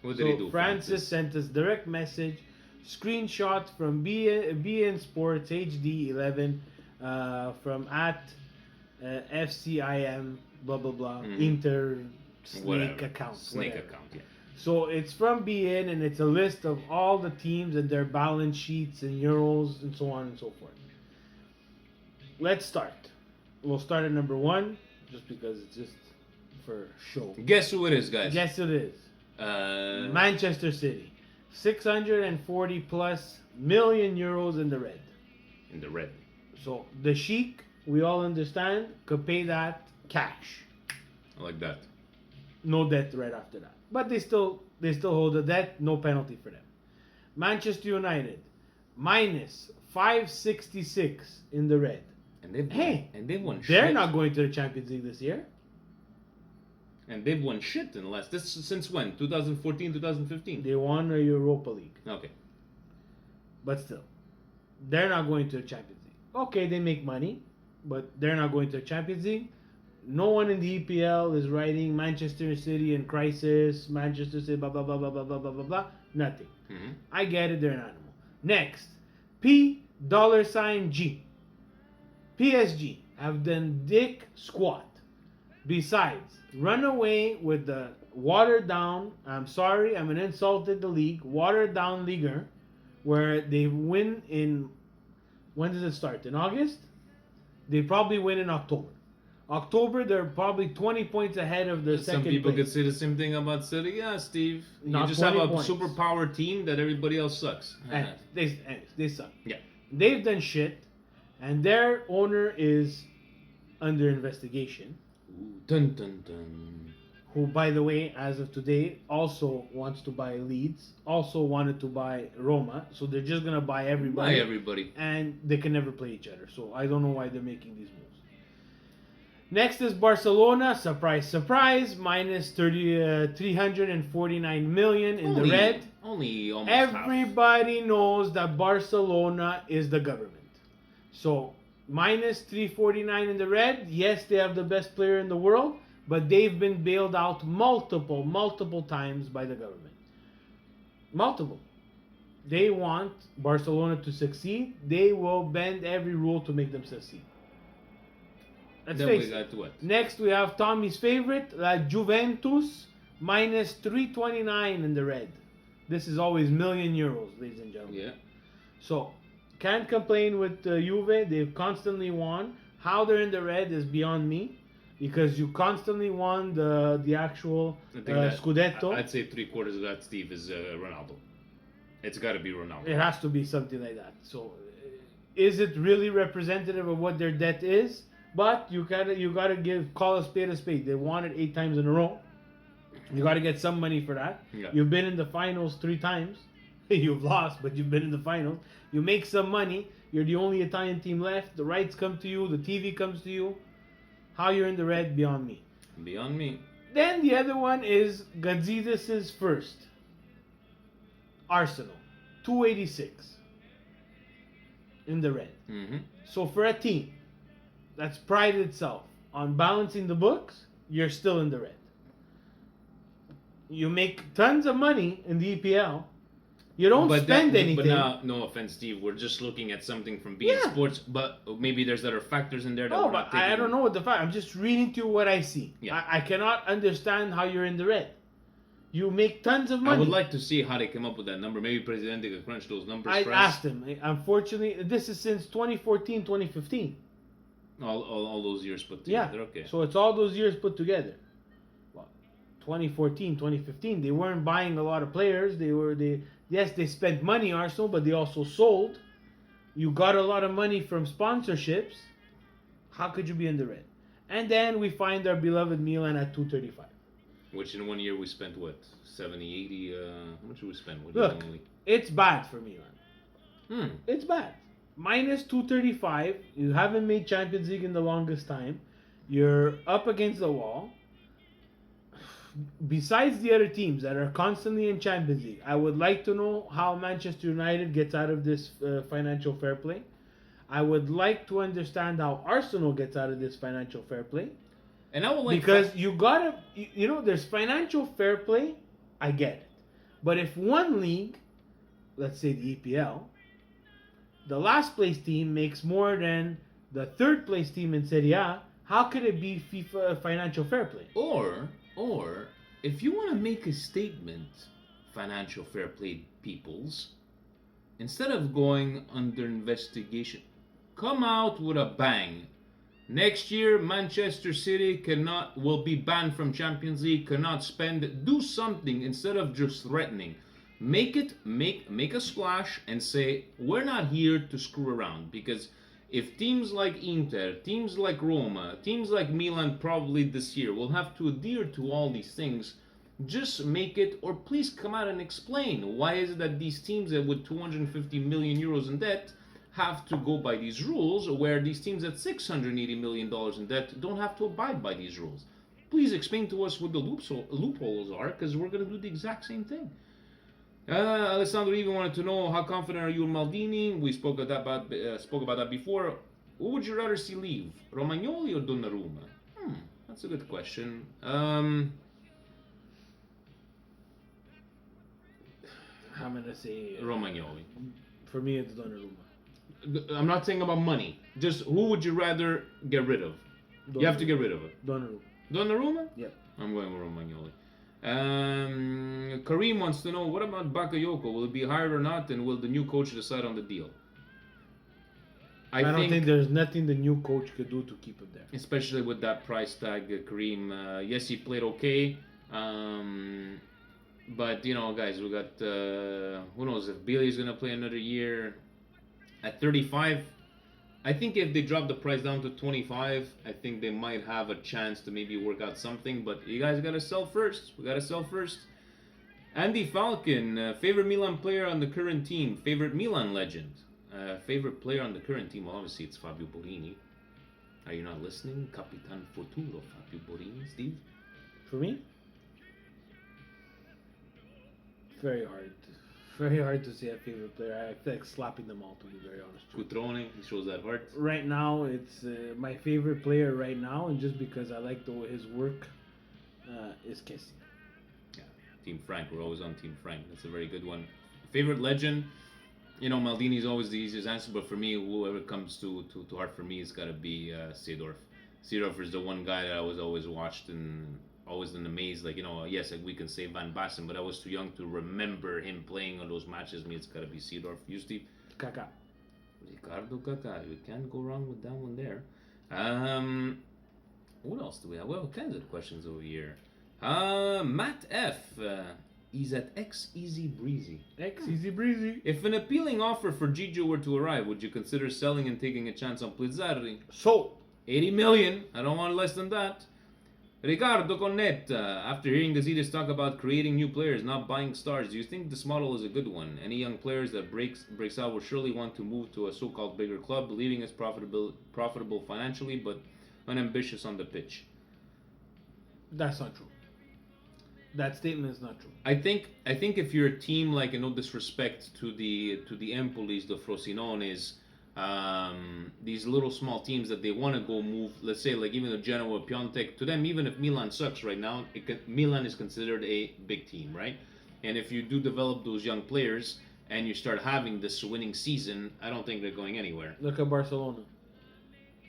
What did he do? Francis sent us direct message, screenshot from BN Sports HD 11 from at FCIM. Blah blah blah. Inter Snake account. Snake account. Yeah. So it's from BN and it's a list of all the teams and their balance sheets and euros and so on and so forth. Let's start. We'll start at number 1, just because it's just for show. Guess who it is, guys? Guess who it is. Manchester City, 640 plus million euros in the red. In the red. So the Sheik, we all understand, could pay that cash. I like that. No debt right after that. But they still hold the debt, no penalty for them. Manchester United, minus 566 in the red. And they've won shit. They're not going to the Champions League this year. And they've won shit in the last. This since when? 2014, 2015. They won a Europa League. Okay. But still, they're not going to the Champions League. Okay, they make money, but they're not going to the Champions League. No one in the EPL is writing Manchester City in crisis, Manchester City, blah, blah, blah, blah, blah, blah, blah, blah, blah. Nothing. Mm-hmm. I get it, they're an animal. Next, $G. PSG have done dick squat. Besides, run away with the watered down, I'm sorry, I'm an insulted the league, watered down leaguer, where they win in, when does it start? In August? They probably win in October. October, they're probably 20 points ahead of the second Some people place. could say the same thing about City. Yeah, Steve. Not you just have a points. superpower team that everybody else sucks. And they suck. Yeah. They've done shit, and their owner is under investigation. Ooh, dun dun dun. Who, by the way, as of today, also wants to buy Leeds, also wanted to buy Roma, so they're just gonna buy everybody. Buy everybody. And they can never play each other, so I don't know why they're making these moves. Next is Barcelona, surprise, surprise, minus 349 million in the red. Only almost Everybody knows that Barcelona is the government. So, minus 349 in the red. Yes, they have the best player in the world, but they've been bailed out multiple times by the government. Multiple. They want Barcelona to succeed. They will bend every rule to make them succeed. Let's then face we got it. to what? Next, we have Tommy's favorite, La Juventus, minus 329 in the red. This is always million euros, ladies and gentlemen. Yeah. So, can't complain with Juve. They've constantly won. How they're in the red is beyond me, because you constantly won the actual Scudetto. I'd say 3/4 of that, Steve, is Ronaldo. It's got to be Ronaldo. It has to be something like that. So, is it really representative of what their debt is? But you gotta call a spade. They won it 8 times in a row. You gotta get some money for that. Yeah. You've been in the finals 3 times. You've lost, but you've been in the finals. You make some money. You're the only Italian team left. The rights come to you. The TV comes to you. How you're in the red, beyond me. Beyond me. Then the other one is Gazidis' first. Arsenal, 286 in the red. Mm-hmm. So for a team that's prided itself on balancing the books, you're still in the red. You make tons of money in the EPL. You don't spend anything. But now, no offense, Steve, we're just looking at something from being sports, but maybe there's other factors in there that No, we're not but taking. I don't know what the fact. I'm just reading to you what I see. Yeah. I cannot understand how you're in the red. You make tons of money. I would like to see how they came up with that number. Maybe Presidente could crunch those numbers I for us. asked him. Unfortunately, this is since 2014, 2015. All those years put Yeah. together. Okay. So it's all those years put together. Well, 2014, 2015, they weren't buying a lot of players. Yes, they spent money, Arsenal, but they also sold. You got a lot of money from sponsorships. How could you be in the red? And then we find our beloved Milan at 235. Which in 1 year we spent what? 70, 80, how much did we spend? What Look, it's bad for Milan. It's bad. Minus 235. You haven't made Champions League in the longest time. You're up against the wall. Besides the other teams that are constantly in Champions League, I would like to know how Manchester United gets out of this financial fair play. I would like to understand how Arsenal gets out of this financial fair play. And I would like Because you gotta, there's financial fair play, I get it. But if one league, let's say the EPL, the last place team makes more than the third place team in Serie A, how could it be FIFA financial fair play? Or if you want to make a statement, financial fair play peoples, instead of going under investigation, come out with a bang. Next year, Manchester City will be banned from Champions League, cannot spend. Do something instead of just threatening. Make a splash and say, we're not here to screw around. Because if teams like Inter, teams like Roma, teams like Milan probably this year will have to adhere to all these things, just make it, or please come out and explain. Why is it that these teams that with 250 million euros in debt have to go by these rules, where these teams at $680 million in debt don't have to abide by these rules? Please explain to us what the loopholes are, because we're going to do the exact same thing. Alessandro even wanted to know, how confident are you in Maldini? We spoke about that before. Who would you rather see leave, Romagnoli or Donnarumma? That's a good question. I'm gonna say Romagnoli. For me, it's Donnarumma. I'm not saying about money. Just who would you rather get rid of? You have to get rid of it. Donnarumma. Donnarumma? Yep. I'm going with Romagnoli. Kareem wants to know, what about Bakayoko? Will it be hired or not? And will the new coach decide on the deal? I don't think there's nothing the new coach could do to keep him there. Especially with that price tag, Kareem. Yes, he played okay. But, guys, we got, who knows if Bailey's going to play another year. At 35, I think if they drop the price down to 25, I think they might have a chance to maybe work out something. But you guys got to sell first. We got to sell first. Andy Falcon, favorite Milan player on the current team. Favorite Milan legend. Favorite player on the current team. Well, obviously, it's Fabio Borini. Are you not listening? Capitan Futuro, Fabio Borini, Steve? For me? Very hard. Very hard to say a favorite player. I feel like slapping them all, to be very honest. Cutrone, he shows that heart. Right now, it's my favorite player right now, and just because I like his work, is Kessie. Yeah, Team Frank. We're always on Team Frank. That's a very good one. Favorite legend? Maldini's always the easiest answer, but for me, whoever comes to heart for me, it's got to be Seedorf. Seedorf is the one guy that I was always watched and always in amaze. Like, yes, we can say Van Basten, but I was too young to remember him playing on those matches. It's got to be Seedorf. You, Steve? Kaká. Ricardo Kaká. You can't go wrong with that one there. What else do we have? We have all kinds of questions over here. Matt F. He's at X Easy Breezy. Easy breezy. If an appealing offer for Gigio were to arrive, would you consider selling and taking a chance on Plizzarri? So, 80 million. I don't want less than that. Ricardo Connetta, after hearing Gazidis talk about creating new players, not buying stars, do you think this model is a good one? Any young players that breaks out will surely want to move to a so-called bigger club, believing it's profitable financially, but unambitious on the pitch. that's not true. That statement is not true. I think if you're a team like, no disrespect to the Empolis, the Frosinones, these little small teams that they want to go move, let's say like even the Genoa, Piontek, to them, even if Milan sucks right now, Milan is considered a big team, right? And if you do develop those young players and you start having this winning season, I don't think they're going anywhere, Look at Barcelona.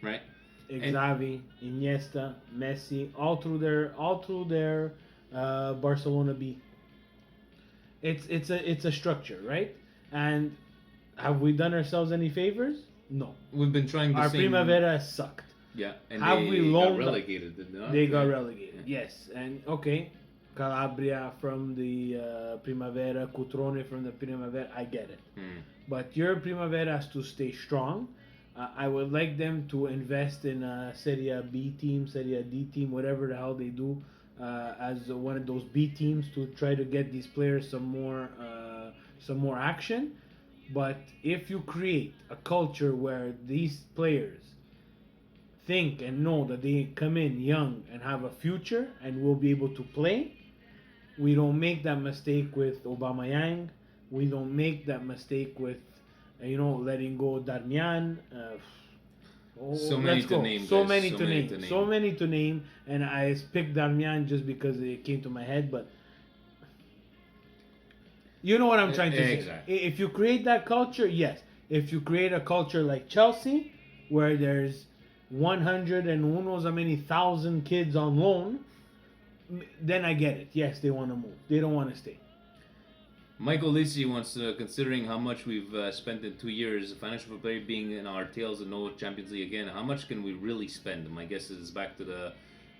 right? Xavi, Iniesta, Messi, all through their Barcelona B. It's a structure, right? And have we done ourselves any favors? No. We've been trying the Our same. Primavera sucked. Yeah, and Have they we got loaned relegated, did they not? They got Yeah. relegated. Yes, and okay, Calabria from the Primavera, Cutrone from the Primavera. I get it. But your Primavera has to stay strong. I would like them to invest in a Serie B team, Serie D team, whatever the hell they do, as one of those B teams to try to get these players some more action. But if you create a culture where these players think and know that they come in young and have a future and will be able to play, we don't make that mistake with Aubameyang. We don't make that mistake with letting go Darmian. So many to name, So guys. many So to many name. to name. So many to name. And I picked Darmian just because it came to my head. But you know what I'm trying to say. Exactly. If you create that culture, yes. If you create a culture like Chelsea, where there's 100 and who knows how many thousand kids on loan, then I get it. Yes, they want to move. They don't want to stay. Michael Lisi wants to, considering how much we've spent in 2 years, financial fair play being in our tails and no Champions League again, how much can we really spend? My guess is back to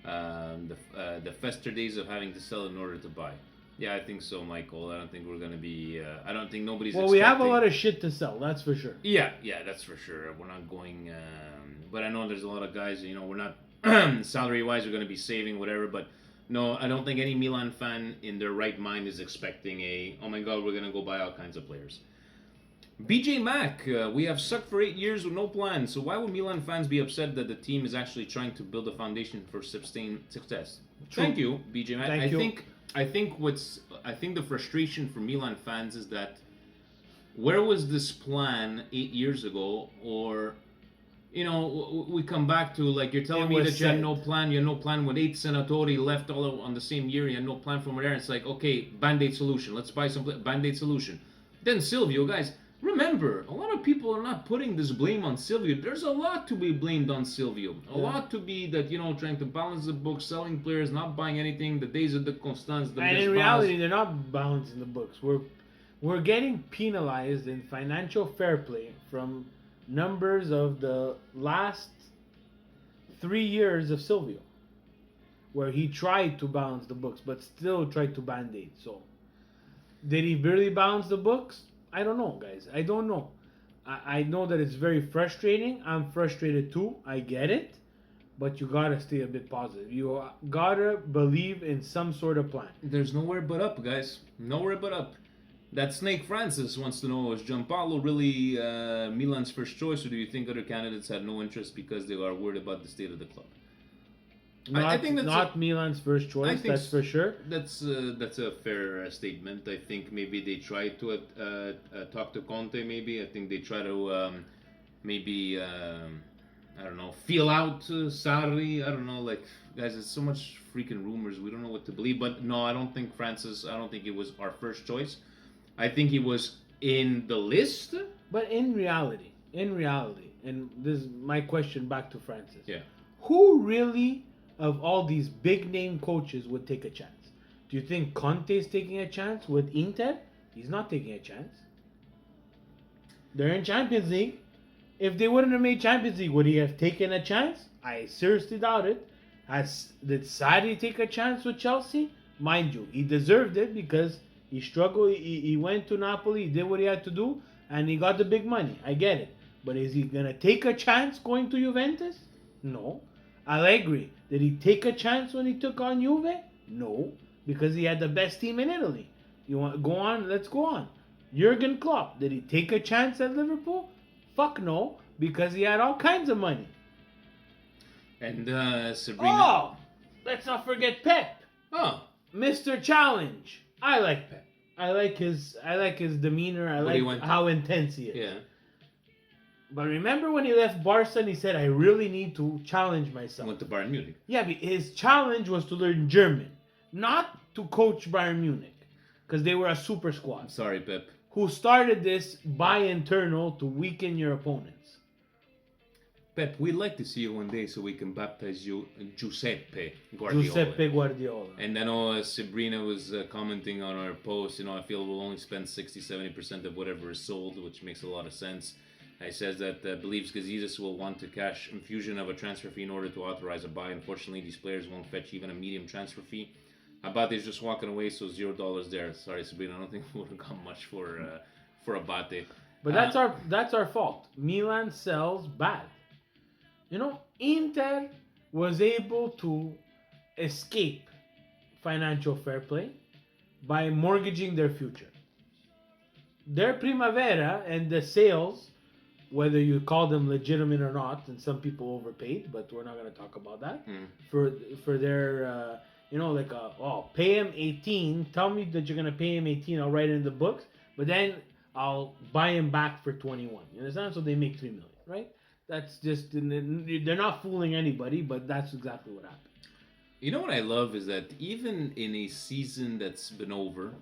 the fester days of having to sell in order to buy. Yeah, I think so, Michael. I don't think we're going to be... I don't think nobody's Well, we have a expecting- lot of shit to sell. That's for sure. Yeah, that's for sure. We're not going... but I know there's a lot of guys, we're not... salary-wise, we're going to be saving, whatever, but... No, I don't think any Milan fan in their right mind is expecting oh my god, we're going to go buy all kinds of players. BJ Mack, we have sucked for 8 years with no plan, so why would Milan fans be upset that the team is actually trying to build a foundation for sustained success? True. Thank you, BJ Mack. Thank you. I think the frustration for Milan fans is that where was this plan 8 years ago, or we come back to, like, you're telling It me was that you had said. no plan. You had no plan when 8 Senatori left all on the same year. You had no plan from there. It's like, okay, Band-Aid solution. Let's buy some Band-Aid solution. Then Silvio, guys, remember, a lot of people are not putting this blame on Silvio. There's a lot to be blamed on Silvio. A lot to be that, trying to balance the books, selling players, not buying anything, the days of the Constance, the And in Bisbals. reality, they're not balancing the books. We're getting penalized in financial fair play from numbers of the last 3 years of Silvio, where he tried to balance the books but still tried to band-aid. So did he really balance the books? I don't know, guys. I don't know. I know that it's very frustrating. I'm frustrated too. I get it. But you gotta stay a bit positive. You gotta believe in some sort of plan. There's nowhere but up, guys. Nowhere but up. That Snake Francis wants to know, is Gianpaolo really Milan's first choice, or do you think other candidates had no interest because they are worried about the state of the club? I think that's not Milan's first choice, think that's for sure. That's a fair statement. I think maybe they tried to talk to Conte. Maybe I think they try to I don't know, feel out Sarri. I don't know, like, guys, it's so much freaking rumors. We don't know what to believe. But no, I don't think Francis. I don't think it was our first choice. I think he was in the list. But in reality, and this is my question back to Francis. Yeah. Who really, of all these big name coaches, would take a chance? Do you think Conte is taking a chance with Inter? He's not taking a chance. They're in Champions League. If they wouldn't have made Champions League, would he have taken a chance? I seriously doubt it. Did Sarri take a chance with Chelsea? Mind you, he deserved it because he struggled. He went to Napoli, he did what he had to do, and he got the big money. I get it. But is he going to take a chance going to Juventus? No. Allegri, did he take a chance when he took on Juve? No. Because he had the best team in Italy. You want go on? Let's go on. Jurgen Klopp, did he take a chance at Liverpool? Fuck no, because he had all kinds of money. And Sabrina. Oh, let's not forget Pep, Oh, Mr. Challenge. I like Pep. I like his demeanor. I But he like went- how intense he is. yeah. But remember when he left Barca and he said, I really need to challenge myself. Went to Bayern Munich. Yeah, but his challenge was to learn German, not to coach Bayern Munich, because they were a super I'm squad sorry, Pep. who started this by internal to weaken your opponents. Pep, we'd like to see you one day so we can baptize you Giuseppe Guardiola. Giuseppe Guardiola. And I know Sabrina was commenting on our post, I feel we'll only spend 60-70% of whatever is sold, which makes a lot of sense. He says that believes Gazidis will want to cash infusion of a transfer fee in order to authorize a buy. Unfortunately, these players won't fetch even a medium transfer fee. Abate's just walking away, so $0 there. Sorry, Sabrina, I don't think we would have got much for Abate. But that's our fault. Milan sells bad. Inter was able to escape financial fair play by mortgaging their future. Their Primavera and the sales, whether you call them legitimate or not, and some people overpaid, but we're not going to talk about that. For their, pay him 18. Tell me that you're going to pay him 18. I'll write it in the books, but then I'll buy him back for 21. You understand? So they make $3 million, right? That's just, they're not fooling anybody, but that's exactly what happened. You know what I love is that even in a season that's been over,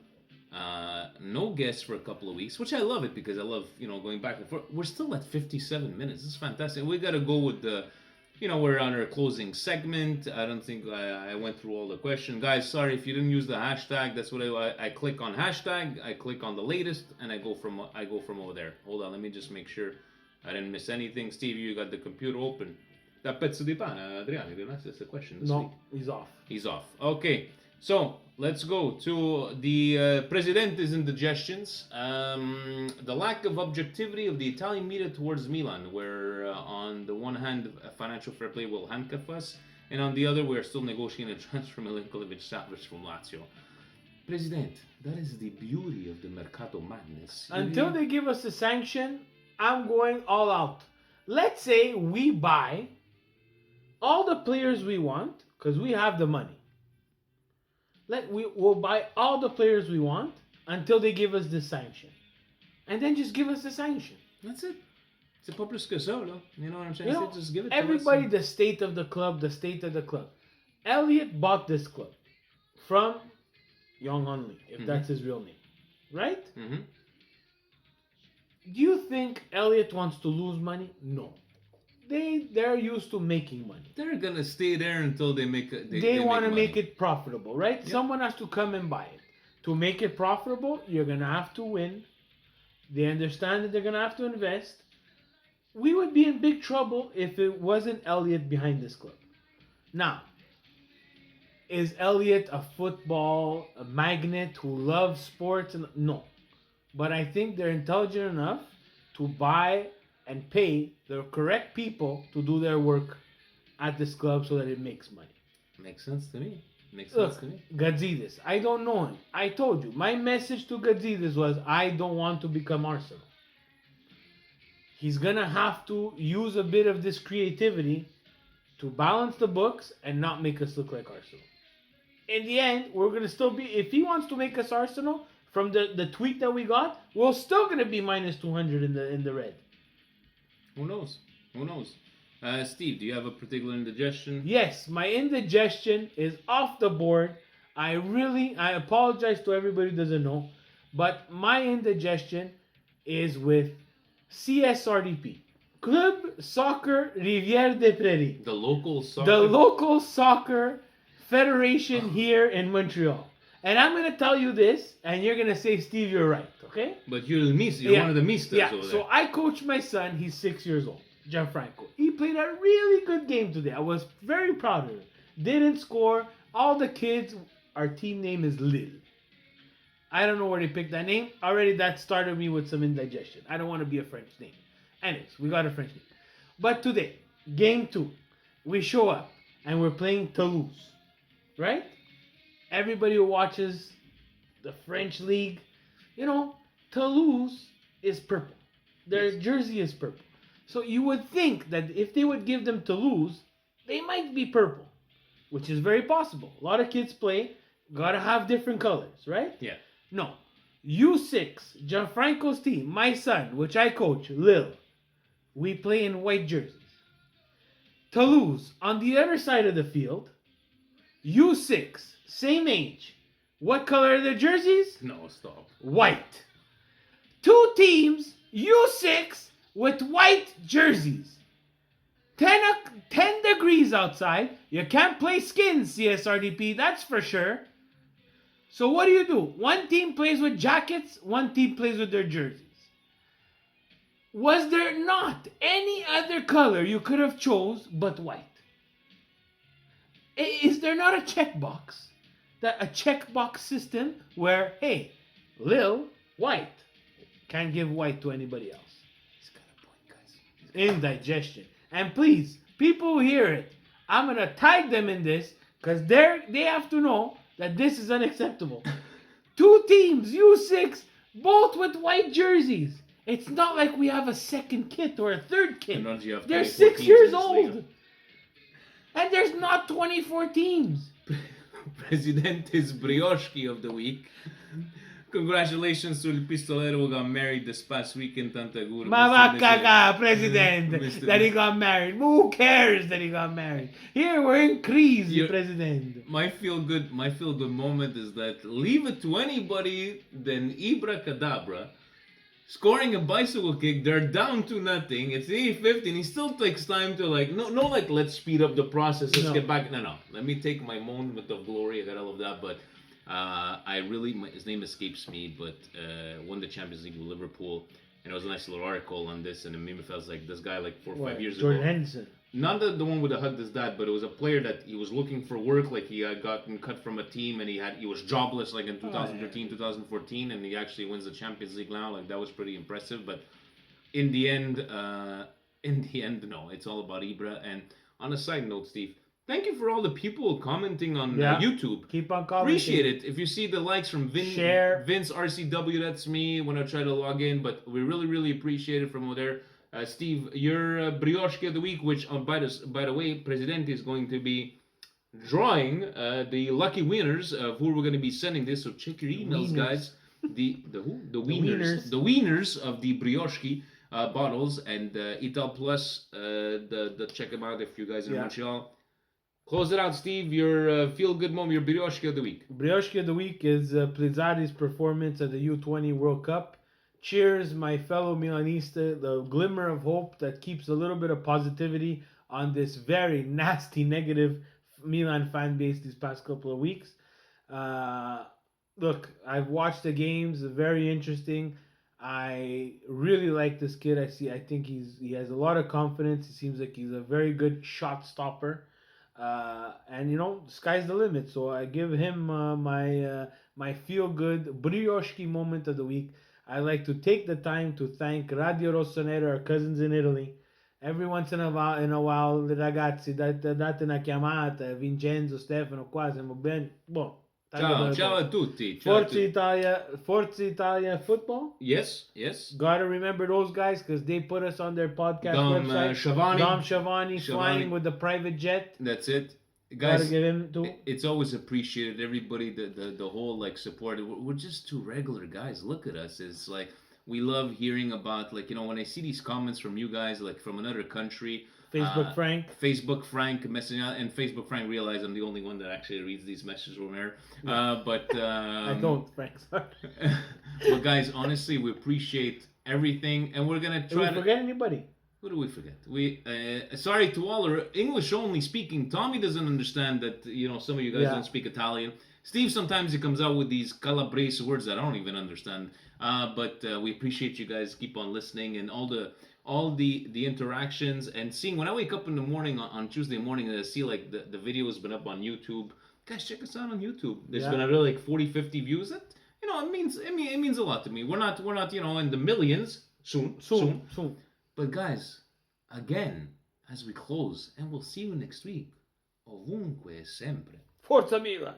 no guests for a couple of weeks, which I love it because I love, going back and forth. We're still at 57 minutes. This is fantastic. We got to go with the, we're on our closing segment. I don't think I went through all the questions. Guys, sorry if you didn't use the hashtag. That's what I click on hashtag. I click on the latest and I go from over there. Hold on, let me just make sure I didn't miss anything. Steve, you got the computer open. That pezzo di pane, Adriano, you didn't ask us a question this week. He's off. He's off. Okay, so let's go to the Presidente's indigestions. The lack of objectivity of the Italian media towards Milan, where on the one hand, financial fair play will handcuff us, and on the other, we're still negotiating a transfer Milinkovic-Savic from Lazio. President, that is the beauty of the Mercato Madness. Until they give us a sanction, I'm going all out. Let's say we buy all the players we want, because we have the money. We'll buy all the players we want until they give us the sanction. And then just give us the sanction. That's it. C'est pas plus que ça, là. You know what I'm saying? Just give it everybody, to us. the state of the club. Elliot bought this club from Young Only, if that's his real name. Right? Mm-hmm. Do you think Elliot wants to lose money? No. They're used to making money. They're gonna stay there until they make it. They want to make it profitable, right? Yep. Someone has to come and buy it. To make it profitable, you're gonna have to win. They understand that they're gonna have to invest. We would be in big trouble if it wasn't Elliot behind this club. Now, is Elliot a football magnet who loves sports? No. But I think they're intelligent enough to buy and pay the correct people to do their work at this club so that it makes money. Makes sense to me. Look, Gazidis, I don't know him. I told you, my message to Gazidis was, I don't want to become Arsenal. He's going to have to use a bit of this creativity to balance the books and not make us look like Arsenal. In the end, we're going to still be, if he wants to make us Arsenal, from the tweet that we got, we're still going to be minus 200 in the red. Who knows? Steve, do you have a particular indigestion? Yes, my indigestion is off the board. I apologize to everybody who doesn't know, but my indigestion is with CSRDP, Club Soccer Rivière des Prairies. The local soccer. The local soccer federation here in Montreal. And I'm going to tell you this, and you're going to say, Steve, you're right, okay? But you're one of the misters over there. So I coach my son. He's 6 years old, Gianfranco. He played a really good game today. I was very proud of him. Didn't score. All the kids our team name is Lille. I don't know where they picked that name. Already that started me with some indigestion. I don't want to be a French name. Anyways, we got a French name. But today, game 2, we show up and we're playing Toulouse. Right? Everybody who watches the French league, Toulouse is purple. Their jersey is purple. So you would think that if they would give them Toulouse, they might be purple, which is very possible. A lot of kids play, gotta have different colors, right? Yeah. No. U6, Gianfranco's team, my son, which I coach, Lille, we play in white jerseys. Toulouse, on the other side of the field, U6, same age. What color are their jerseys? No, stop. White. Two teams, U6, with white jerseys. 10 degrees outside. You can't play skins, CSRDP, that's for sure. So what do? One team plays with jackets, one team plays with their jerseys. Was there not any other color you could have chose but white? Is there not a checkbox? A checkbox system where, hey, Lil, white. Can't give white to anybody else. He's got a point, guys. Indigestion. And please, people who hear it, I'm going to tag them in this because they have to know that this is unacceptable. Two teams, U6, both with white jerseys. It's not like we have a second kit or a third kit. They're 6 years old. And there's not 24 teams. Presidentes Brioshki of the week. Congratulations to El Pistolero who got married this past weekend. Tantagur. Ma va caga, President, that he got married. Who cares that he got married? Here we're in crazy, President. My feel good moment is that leave it to anybody than Ibra Cadabra scoring a bicycle kick. They're down to nothing. It's 85th and he still takes time to let's speed up the process. Let's get back. No. Let me take my moment of glory. I got all of that, but his name escapes me, but won the Champions League with Liverpool, and it was a nice little article on this, and it made me feel like this guy 4 or 5 years Jordan ago. Henderson. Not the one with the hug his dad, but it was a player that he was looking for work, like he had gotten cut from a team, and he was jobless in 2013, 2014, and he actually wins the Champions League now. That was pretty impressive, but in the end, no, it's all about Ibra. And on a side note, Steve, thank you for all the people commenting on YouTube. Keep on commenting. Appreciate it. If you see the likes from Vince RCW, that's me when I try to log in. But we really, really appreciate it from over there. Steve, your Brioshki of the week, which by the way, Presidente is going to be drawing the lucky winners of who we're going to be sending this. So check your emails, guys. The wieners of the Brioshki bottles, and Ital Plus. The check them out if you guys are in Montreal. Close it out, Steve. Your feel-good moment, your Brioshki of the week. Brioshki of the week is Plizzati's performance at the U20 World Cup. Cheers, my fellow Milanista. The glimmer of hope that keeps a little bit of positivity on this very nasty, negative Milan fan base these past couple of weeks. Look, I've watched the games. Very interesting. I really like this kid. I think he has a lot of confidence. He seems like he's a very good shot stopper. And sky's the limit. So I give him my feel good Brioshki moment of the week. I like to take the time to thank Radio Rossonero, our cousins in Italy. Every once in a while, ragazzi, date una chiamata. Vincenzo, Stefano, qua siamo bene. Boh. Ciao a tutti. Forza Italia football. Yes. Gotta remember those guys because they put us on their podcast website. Dom Shavani flying with the private jet. That's it, guys. Gotta give him too. It's always appreciated. Everybody, the whole support. We're just two regular guys. Look at us. It's we love hearing about when I see these comments from you guys from another country. Facebook Frank messaging out, and Facebook Frank realized I'm the only one that actually reads these messages from there. I don't, Frank. Sorry. But guys, honestly, we appreciate everything, and we're gonna try. Did we forget anybody? Who do we forget? Sorry to all our English only speaking. Tommy doesn't understand that some of you guys don't speak Italian. Steve sometimes he comes out with these calabrese words that I don't even understand. But we appreciate you guys. Keep on listening and all the interactions and seeing. When I wake up in the morning on Tuesday morning and I see the video has been up on YouTube guys, check us out on YouTube. There's Yeah. been already like 40, 50 views. It means a lot to me. We're not in the millions soon. Soon. But guys, again, as we close, and we'll see you next week. Ovunque sempre. Forza Milan.